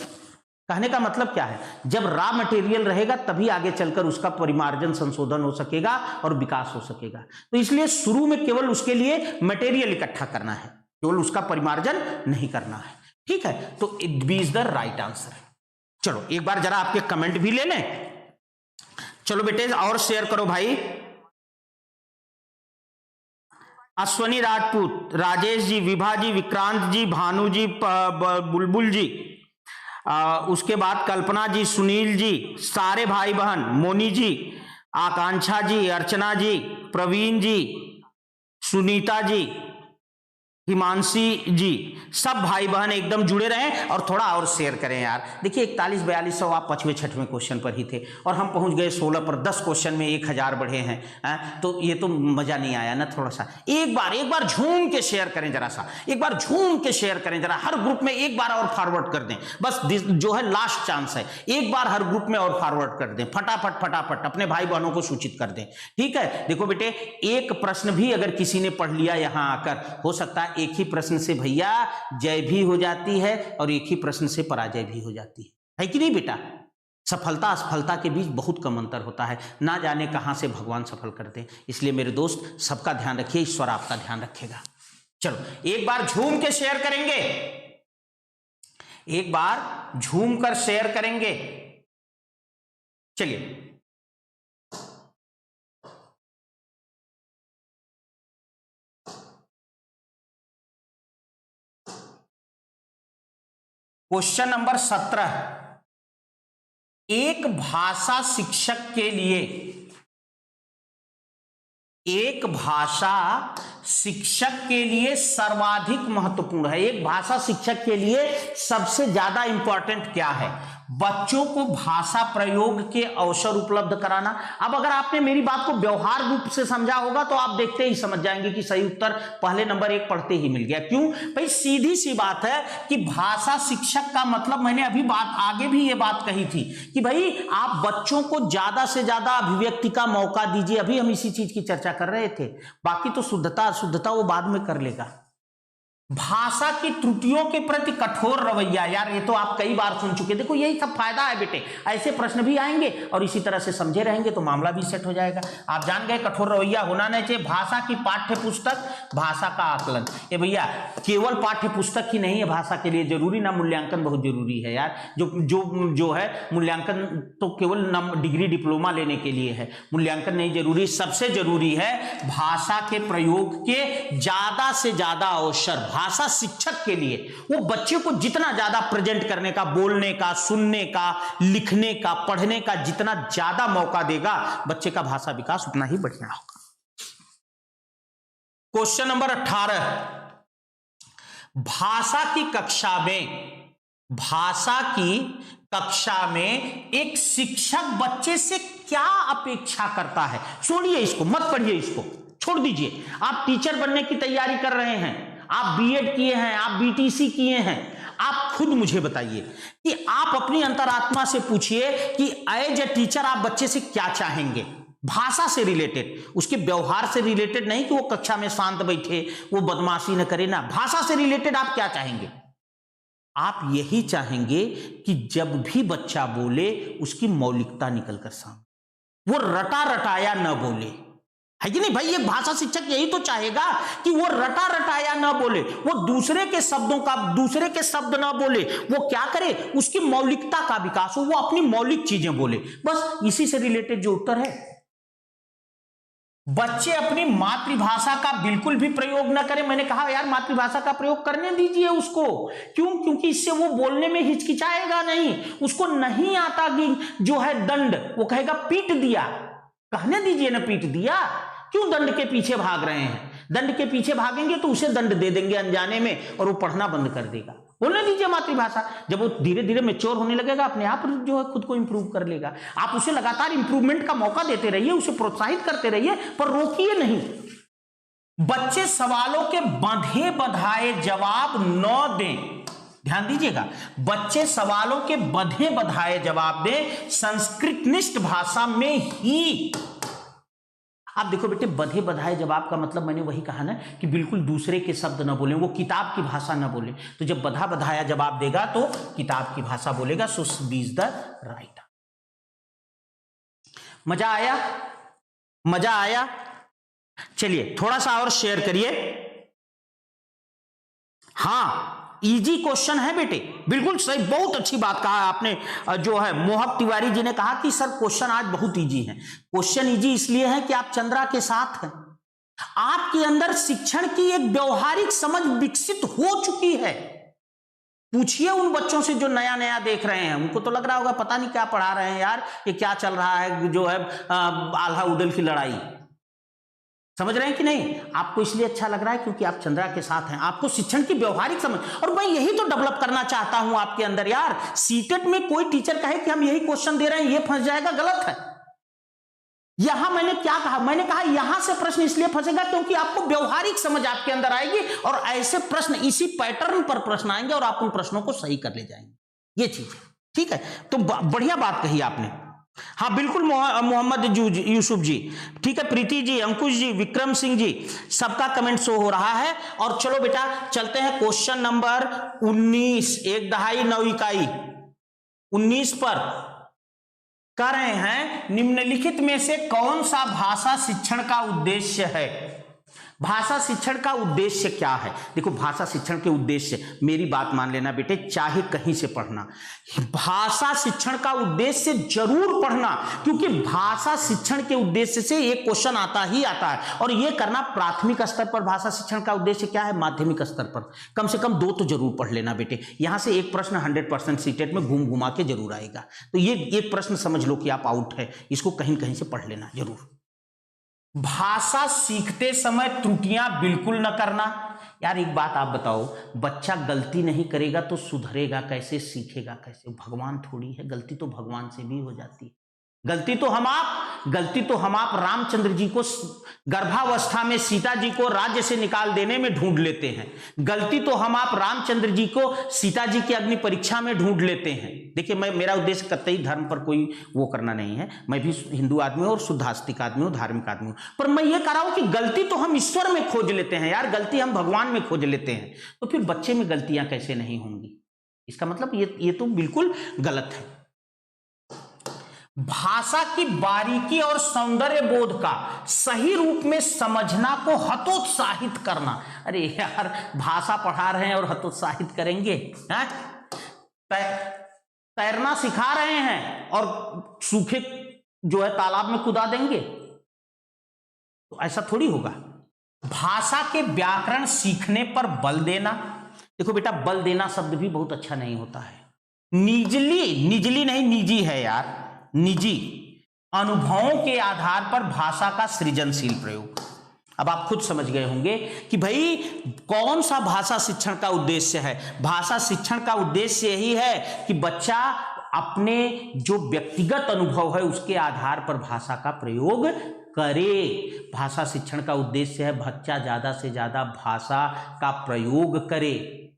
Speaker 1: कहने का मतलब क्या है? जब रॉ मटेरियल रहेगा तभी आगे चलकर उसका परिमार्जन संशोधन हो सकेगा और विकास हो सकेगा। तो इसलिए शुरू में केवल उसके लिए मटेरियल इकट्ठा करना है, केवल उसका परिमार्जन नहीं करना है। ठीक है, तो B is the right answer. चलो एक बार जरा आपके कमेंट भी ले लें। चलो बेटे और शेयर करो भाई। अश्वनी राजपूत, राजेश जी, विभा जी, विक्रांत जी, भानु जी, बुलबुल जी, उसके बाद कल्पना जी, सुनील जी, सारे भाई बहन, मोनी जी, आकांक्षा जी, अर्चना जी, प्रवीण जी, सुनीता जी, हिमांशी जी, सब भाई बहन एकदम जुड़े रहें और थोड़ा और शेयर करें यार। देखिए 41-42 आप 5वें-6वें क्वेश्चन पर ही थे और हम पहुंच गए 16 पर। 10 क्वेश्चन में 1000 बढ़े हैं, तो ये तो मजा नहीं आया ना। थोड़ा सा एक बार झूम के शेयर करें, जरा सा एक बार झूम के शेयर करें, जरा हर ग्रुप में एक बार और फॉरवर्ड कर दें। बस जो है लास्ट चांस है, एक बार हर ग्रुप में और फॉरवर्ड कर दें, फटाफट फटाफट अपने भाई बहनों को सूचित कर दें। ठीक है, देखो बेटे, एक प्रश्न भी अगर किसी ने पढ़ लिया यहां आकर, हो सकता है एक ही प्रश्न से भैया जय भी हो जाती है और एक ही प्रश्न से पराजय भी हो जाती है कि नहीं बेटा? सफलता असफलता के बीच बहुत कम अंतर होता है, ना जाने कहां से भगवान सफल करते हैं। इसलिए मेरे दोस्त, सबका ध्यान रखिए, ईश्वर आपका ध्यान रखेगा। चलो एक बार झूम के शेयर करेंगे, एक बार झूम कर शेयर करेंगे। चलिए क्वेश्चन नंबर 17, एक भाषा शिक्षक के लिए, एक भाषा शिक्षक के लिए सर्वाधिक महत्वपूर्ण है। एक भाषा शिक्षक के लिए सबसे ज्यादा इंपॉर्टेंट क्या है? बच्चों को भाषा प्रयोग के अवसर उपलब्ध कराना। अब अगर आपने मेरी बात को व्यवहार रूप से समझा होगा तो आप देखते ही समझ जाएंगे कि सही उत्तर पहले नंबर 1 पढ़ते ही मिल गया। क्यों भाई? सीधी सी बात है कि भाषा शिक्षक का मतलब, मैंने अभी बात आगे भी ये बात कही थी कि भाई आप बच्चों को ज्यादा से ज्यादा अभिव्यक्ति का मौका दीजिए। अभी हम इसी चीज की चर्चा कर रहे थे। बाकी तो शुद्धता अशुद्धता वो बाद में कर लेगा। भाषा की त्रुटियों के प्रति कठोर रवैया, यार ये तो आप कई बार सुन चुके। देखो यही सब फायदा है बेटे, ऐसे प्रश्न भी आएंगे और इसी तरह से समझे रहेंगे तो मामला भी सेट हो जाएगा। आप जान गए कठोर रवैया होना नहीं चाहिए। भाषा की पाठ्य पुस्तक, भाषा का आकलन। ये भैया केवल पाठ्य पुस्तक ही नहीं है भाषा के लिए जरूरी, ना मूल्यांकन बहुत जरूरी है यार। जो है मूल्यांकन तो केवल डिग्री डिप्लोमा लेने के लिए है, मूल्यांकन नहीं जरूरी। सबसे जरूरी है भाषा के प्रयोग के ज्यादा से ज्यादा अवसर भाषा शिक्षक के लिए। वो बच्चे को जितना ज्यादा प्रेजेंट करने का, बोलने का, सुनने का, लिखने का, पढ़ने का जितना ज्यादा मौका देगा, बच्चे का भाषा विकास उतना ही बढ़िया होगा। क्वेश्चन नंबर 18, भाषा की कक्षा में एक शिक्षक बच्चे से क्या अपेक्षा करता है? छोड़िए इसको, मत पढ़िए इसको, छोड़ दीजिए। आप टीचर बनने की तैयारी कर रहे हैं, आप बीएड किए हैं, आप बीटीसी किए हैं, आप खुद मुझे बताइए कि आप अपनी अंतरात्मा से पूछिए कि एज ए टीचर आप बच्चे से क्या चाहेंगे? भाषा से रिलेटेड, उसके व्यवहार से रिलेटेड नहीं कि वो कक्षा में शांत बैठे, वो बदमाशी न करे ना। भाषा से रिलेटेड आप क्या चाहेंगे? आप यही चाहेंगे कि जब भी बच्चा बोले उसकी मौलिकता निकलकर सामने, वो रटा रटाया न बोले, है कि नहीं भाई? ये भाषा शिक्षक यही तो चाहेगा कि वो रटा रटाया ना बोले, वो दूसरे के शब्द ना बोले, वो क्या करे, उसकी मौलिकता का विकास हो, वो अपनी मौलिक चीजें बोले। बस इसी से रिलेटेड जो उत्तर है। बच्चे अपनी मातृभाषा का बिल्कुल भी प्रयोग ना करें। मैंने कहा यार मातृभाषा का प्रयोग करने दीजिए उसको। क्यों? क्योंकि इससे वो बोलने में हिचकिचाएगा नहीं, उसको नहीं आता कि जो है दंड, वो कहेगा पीट दिया, कहने दीजिए ना पीट दिया। क्यों दंड के पीछे भाग रहे हैं? दंड के पीछे भागेंगे तो उसे दंड दे देंगे अनजाने में और वो पढ़ना बंद कर देगा। बोलने दीजिए मातृभाषा। जब वो धीरे धीरे मैच्योर होने लगेगा, अपने आप जो है खुद को इंप्रूव कर लेगा। आप उसे लगातार इंप्रूवमेंट का मौका देते रहिए, उसे प्रोत्साहित करते रहिए, पर रोकिए नहीं। बच्चे सवालों के बंधे बधाए जवाब न दें। ध्यान दीजिएगा, बच्चे सवालों के बंधे बधाए जवाब दें संस्कृतनिष्ठ भाषा में ही। आप देखो बेटे, बधे बधाए जवाब का मतलब मैंने वही कहा ना कि बिल्कुल दूसरे के शब्द ना बोले, वो किताब की भाषा ना बोले। तो जब बधा बधाया जवाब देगा तो किताब की भाषा बोलेगा। सो बी इज द राइट। मजा आया? मजा आया? चलिए थोड़ा सा और शेयर करिए। हाँ, इजी क्वेश्चन है बेटे, बिल्कुल सही, बहुत अच्छी बात कहा आपने। जो है मोहक तिवारी जी ने कहा कि सर क्वेश्चन आज बहुत इजी है। क्वेश्चन इजी इसलिए है कि आप चंद्रा के साथ हैं, आपके अंदर शिक्षण की एक व्यवहारिक समझ विकसित हो चुकी है। पूछिए उन बच्चों से जो नया नया देख रहे हैं, उनको तो लग रहा होगा पता नहीं क्या पढ़ा रहे हैं यार, ये क्या चल रहा है, जो है आल्हा उदल की लड़ाई। समझ रहे हैं कि नहीं? आपको इसलिए अच्छा लग रहा है क्योंकि आप चंद्रा के साथ हैं, आपको शिक्षण की व्यवहारिक समझ, और मैं यही तो डेवलप करना चाहता हूं आपके अंदर यार। सीटेट में कोई टीचर कहे कि हम यही क्वेश्चन दे रहे हैं, ये फंस जाएगा, गलत है। यहां मैंने क्या कहा? मैंने कहा यहां से प्रश्न इसलिए फंसेगा क्योंकि आपको व्यवहारिक समझ आपके अंदर आएगी और ऐसे प्रश्न इसी पैटर्न पर प्रश्न आएंगे और आप उन प्रश्नों को सही कर ले जाएंगे। ये चीज है, ठीक है? तो बढ़िया बात कही आपने। हाँ बिल्कुल, मोहम्मद यूसुफ जी, ठीक है, प्रीति जी, अंकुश जी, विक्रम सिंह जी, सबका कमेंट शो हो रहा है। और चलो बेटा चलते हैं क्वेश्चन नंबर 19, 1/2 इकाई 19 पर कह रहे हैं निम्नलिखित में से कौन सा भाषा शिक्षण का उद्देश्य है? भाषा शिक्षण का उद्देश्य क्या है? देखो, भाषा शिक्षण के उद्देश्य, मेरी बात मान लेना बेटे, चाहे कहीं से पढ़ना, भाषा शिक्षण का उद्देश्य जरूर पढ़ना, क्योंकि भाषा शिक्षण के उद्देश्य से एक क्वेश्चन आता ही आता है। और यह करना प्राथमिक स्तर पर भाषा शिक्षण का उद्देश्य क्या है, माध्यमिक स्तर पर कम से कम 2 तो जरूर पढ़ लेना बेटे। यहां से एक प्रश्न 100% सीटेट में घूम घुमा के जरूर आएगा। तो ये एक प्रश्न समझ लो कि आप आउट है, इसको कहीं कहीं से पढ़ लेना जरूर। भाषा सीखते समय त्रुटियां बिल्कुल न करना। यार एक बात आप बताओ, बच्चा गलती नहीं करेगा तो सुधरेगा कैसे, सीखेगा कैसे? भगवान थोड़ी है, गलती तो भगवान से भी हो जाती है। गलती तो हम आप रामचंद्र जी को गर्भावस्था में सीता जी को राज्य से निकाल देने में ढूंढ लेते हैं। गलती तो हम आप रामचंद्र जी को सीता जी की अग्नि परीक्षा में ढूंढ लेते हैं। देखिए, मेरा उद्देश्य कतई धर्म पर कोई वो करना नहीं है, मैं भी हिंदू आदमी हूं और शुद्ध आस्तिक आदमी हूं, धार्मिक आदमी हूं, पर मैं ये कह रहा हूं कि गलती तो हम ईश्वर में खोज लेते हैं यार, गलती हम भगवान में खोज लेते हैं, तो फिर बच्चे में गलतियां कैसे नहीं होंगी? इसका मतलब ये तो बिल्कुल गलत है। भाषा की बारीकी और सौंदर्य बोध का सही रूप में समझना को हतोत्साहित करना। अरे यार, भाषा पढ़ा रहे हैं और हतोत्साहित करेंगे? तैरना सिखा रहे हैं और सूखे जो है तालाब में कूदा देंगे? तो ऐसा थोड़ी होगा। भाषा के व्याकरण सीखने पर बल देना। देखो बेटा, बल देना शब्द भी बहुत अच्छा नहीं होता है। निजली नहीं, निजी है यार, निजी अनुभवों के आधार पर भाषा का सृजनशील प्रयोग। अब आप खुद समझ गए होंगे कि भाई कौन सा भाषा शिक्षण का उद्देश्य है। भाषा शिक्षण का उद्देश्य यही है कि बच्चा अपने जो व्यक्तिगत अनुभव है उसके आधार पर भाषा का प्रयोग करे। भाषा शिक्षण का उद्देश्य है बच्चा ज्यादा से ज्यादा भाषा का प्रयोग करे,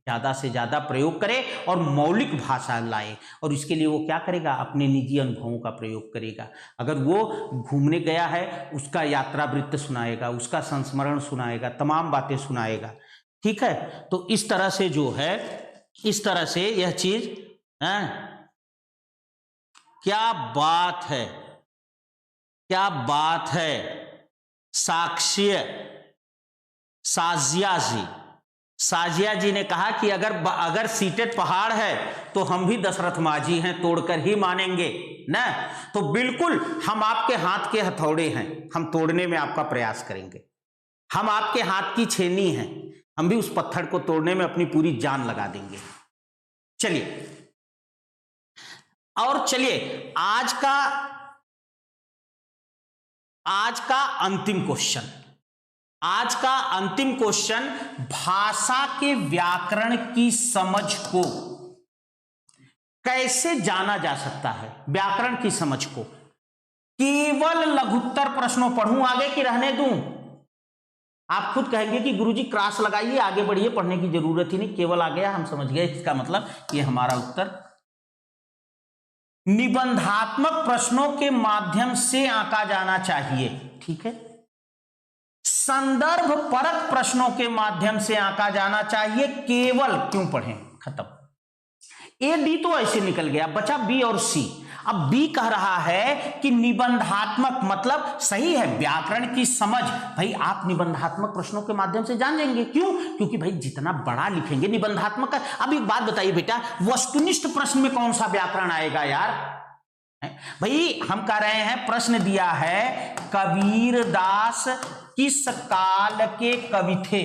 Speaker 1: ज्यादा से ज्यादा प्रयोग करे और मौलिक भाषा लाए। और इसके लिए वो क्या करेगा? अपने निजी अनुभवों का प्रयोग करेगा। अगर वो घूमने गया है, उसका यात्रा वृत्त सुनाएगा, उसका संस्मरण सुनाएगा, तमाम बातें सुनाएगा, ठीक है? तो इस तरह से जो है, इस तरह से यह चीज है। क्या बात है, क्या बात है। साक्ष्य साजिया जी ने कहा कि अगर सीटेट पहाड़ है तो हम भी दशरथ माझी हैं, तोड़कर ही मानेंगे ना। तो बिल्कुल हम आपके हाथ के हथौड़े हैं, हम तोड़ने में आपका प्रयास करेंगे। हम आपके हाथ की छेनी हैं, हम भी उस पत्थर को तोड़ने में अपनी पूरी जान लगा देंगे। चलिए, और चलिए आज का अंतिम क्वेश्चन, भाषा के व्याकरण की समझ को कैसे जाना जा सकता है? व्याकरण की समझ को केवल लघुत्तर प्रश्नों पढ़ूं आगे कि रहने दूं? आप खुद कहेंगे कि गुरुजी क्रॉस लगाइए, आगे बढ़िए, पढ़ने की जरूरत ही नहीं, केवल आ गया, हम समझ गए। इसका मतलब ये हमारा उत्तर। निबंधात्मक प्रश्नों के माध्यम से आंका जाना चाहिए, ठीक है। संदर्भ परक प्रश्नों के माध्यम से आंका जाना चाहिए। केवल क्यों पढ़ें? खत्म। ए डी तो ऐसे निकल गया, बचा बी और सी। अब बी कह रहा है कि निबंधात्मक, मतलब सही है, व्याकरण की समझ भाई आप निबंधात्मक प्रश्नों के माध्यम से जान जाएंगे। क्यों? क्योंकि भाई जितना बड़ा लिखेंगे निबंधात्मक का। अब एक बात बताइए बेटा, वस्तुनिष्ठ प्रश्न में कौन सा व्याकरण आएगा यार? भाई हम कह रहे हैं, प्रश्न दिया है कबीरदास किस काल के कवि थे।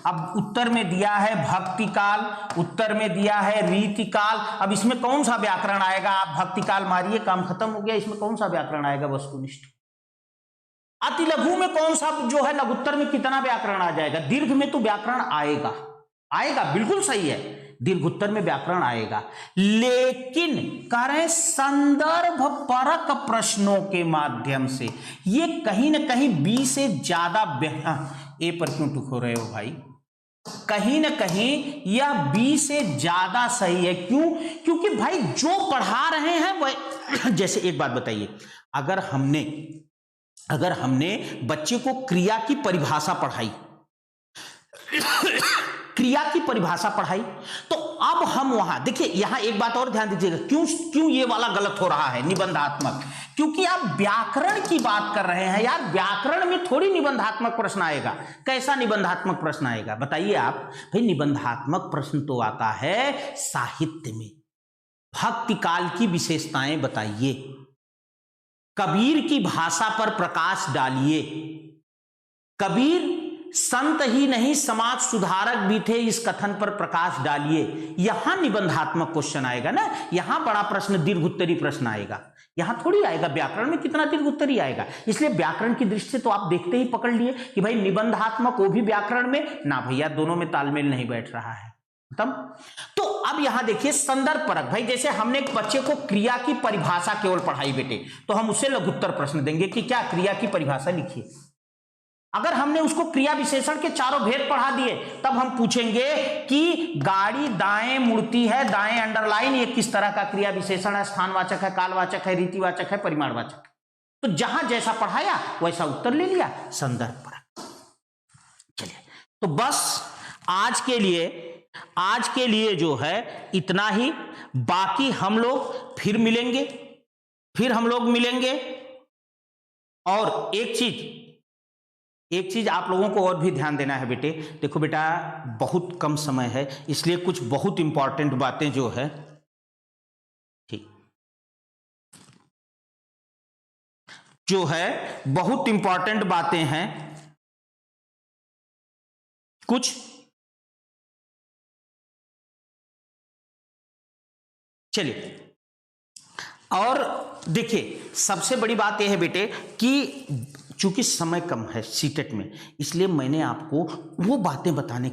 Speaker 1: अब उत्तर में दिया है भक्ति काल, उत्तर में दिया है रीति काल। अब इसमें कौन सा व्याकरण आएगा? आप भक्ति काल मारिए, काम खत्म हो गया। इसमें कौन सा व्याकरण आएगा? वस्तुनिष्ठ। अति लघु में कौन सा जो है लघुत्तर में कितना व्याकरण आ जाएगा? दीर्घ में तो व्याकरण आएगा, आएगा, बिल्कुल सही है, दीर्घोत्तर में व्याकरण आएगा, लेकिन कह रहे संदर्भ परक प्रश्नों के माध्यम से ये कहीं ना कहीं बी से ज्यादा ए पर क्यों टुक हो रहे हो भाई? कहीं ना कहीं यह बी से ज्यादा सही है। क्यों? क्योंकि भाई जो पढ़ा रहे हैं वह जैसे एक बात बताइए, अगर हमने बच्चे को क्रिया की परिभाषा पढ़ाई क्रिया की परिभाषा पढ़ाई, तो अब हम वहां देखिए, यहां एक बात और ध्यान दीजिएगा, क्यों ये वाला गलत हो रहा है निबंधात्मक? क्योंकि आप व्याकरण की बात कर रहे हैं यार, व्याकरण में थोड़ी निबंधात्मक प्रश्न आएगा। कैसा निबंधात्मक प्रश्न आएगा बताइए आप? भाई निबंधात्मक प्रश्न तो आता है साहित्य में, भक्ति काल की विशेषताएं बताइए, कबीर की भाषा पर प्रकाश डालिए, कबीर संत ही नहीं समाज सुधारक भी थे, इस कथन पर प्रकाश डालिए। यहां निबंधात्मक क्वेश्चन आएगा ना, यहां बड़ा प्रश्न दीर्घोत्तरी प्रश्न आएगा, यहां थोड़ी आएगा। व्याकरण में कितना दीर्घोत्तरी आएगा? इसलिए व्याकरण की दृष्टि से तो आप देखते ही पकड़ लिए कि भाई निबंधात्मक वो भी व्याकरण में ना, भैया दोनों में तालमेल नहीं बैठ रहा है। तो अब यहां देखिए संदर्भ परक, भाई जैसे हमने एक बच्चे को क्रिया की परिभाषा केवल पढ़ाई बेटे, तो हम उसे लघुत्तर प्रश्न देंगे कि क्या क्रिया की परिभाषा लिखिए। अगर हमने उसको क्रिया विशेषण के चारों भेद पढ़ा दिए, तब हम पूछेंगे कि गाड़ी दाएं मुड़ती है, दाएं अंडरलाइन, ये किस तरह का क्रिया विशेषण है? स्थानवाचक है, कालवाचक है, रीतिवाचक है, परिमाणवाचक है। तो जहां जैसा पढ़ाया वैसा उत्तर ले लिया, संदर्भ परक। चलिए, तो बस आज के लिए जो है इतना ही। बाकी हम लोग फिर मिलेंगे। और एक चीज आप लोगों को और भी ध्यान देना है बेटे। देखो बेटा, बहुत कम समय है, इसलिए कुछ बहुत इंपॉर्टेंट बातें जो है, ठीक, जो है बहुत इंपॉर्टेंट बातें हैं कुछ। चलिए, और देखिए सबसे बड़ी बात यह है बेटे कि चूंकि समय कम है सीटेट में, इसलिए मैंने आपको वो बातें बताने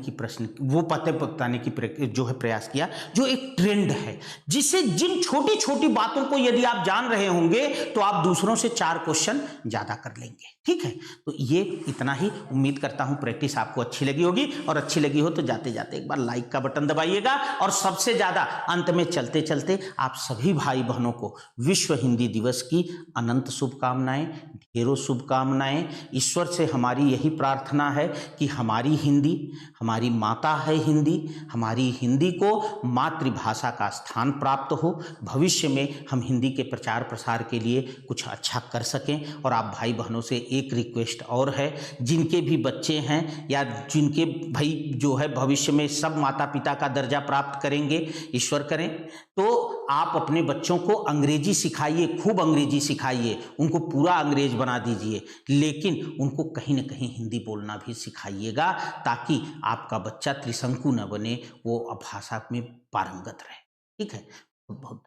Speaker 1: की जो है प्रयास किया जो एक ट्रेंड है, जिसे जिन छोटी छोटी बातों को यदि आप जान रहे होंगे तो आप दूसरों से 4 क्वेश्चन ज्यादा कर लेंगे। ठीक है, तो ये इतना ही। उम्मीद करता हूं प्रैक्टिस आपको अच्छी लगी होगी, और अच्छी लगी हो तो जाते जाते एक बार लाइक का बटन दबाइएगा। और सबसे ज्यादा अंत में चलते चलते आप सभी भाई बहनों को विश्व हिंदी दिवस की अनंत शुभकामनाएं, ढेरों शुभकामनाएं। ईश्वर से हमारी यही प्रार्थना है कि हमारी हिंदी, हमारी माता है हिंदी, हमारी हिंदी को मातृभाषा का स्थान प्राप्त हो। भविष्य में हम हिंदी के प्रचार प्रसार के लिए कुछ अच्छा कर सकें। और आप भाई बहनों से एक रिक्वेस्ट और है, जिनके भी बच्चे हैं या जिनके भाई जो है भविष्य में सब माता पिता का दर्जा प्राप्त करेंगे, ईश्वर करें, तो आप अपने बच्चों को अंग्रेजी सिखाइए, खूब अंग्रेजी सिखाइए, उनको पूरा अंग्रेज बना दीजिए, लेकिन उनको कहीं ना कहीं हिंदी बोलना भी सिखाइएगा, ताकि आपका बच्चा त्रिशंकु न बने, वो भाषा में पारंगत रहे। ठीक है, बहुत बहुत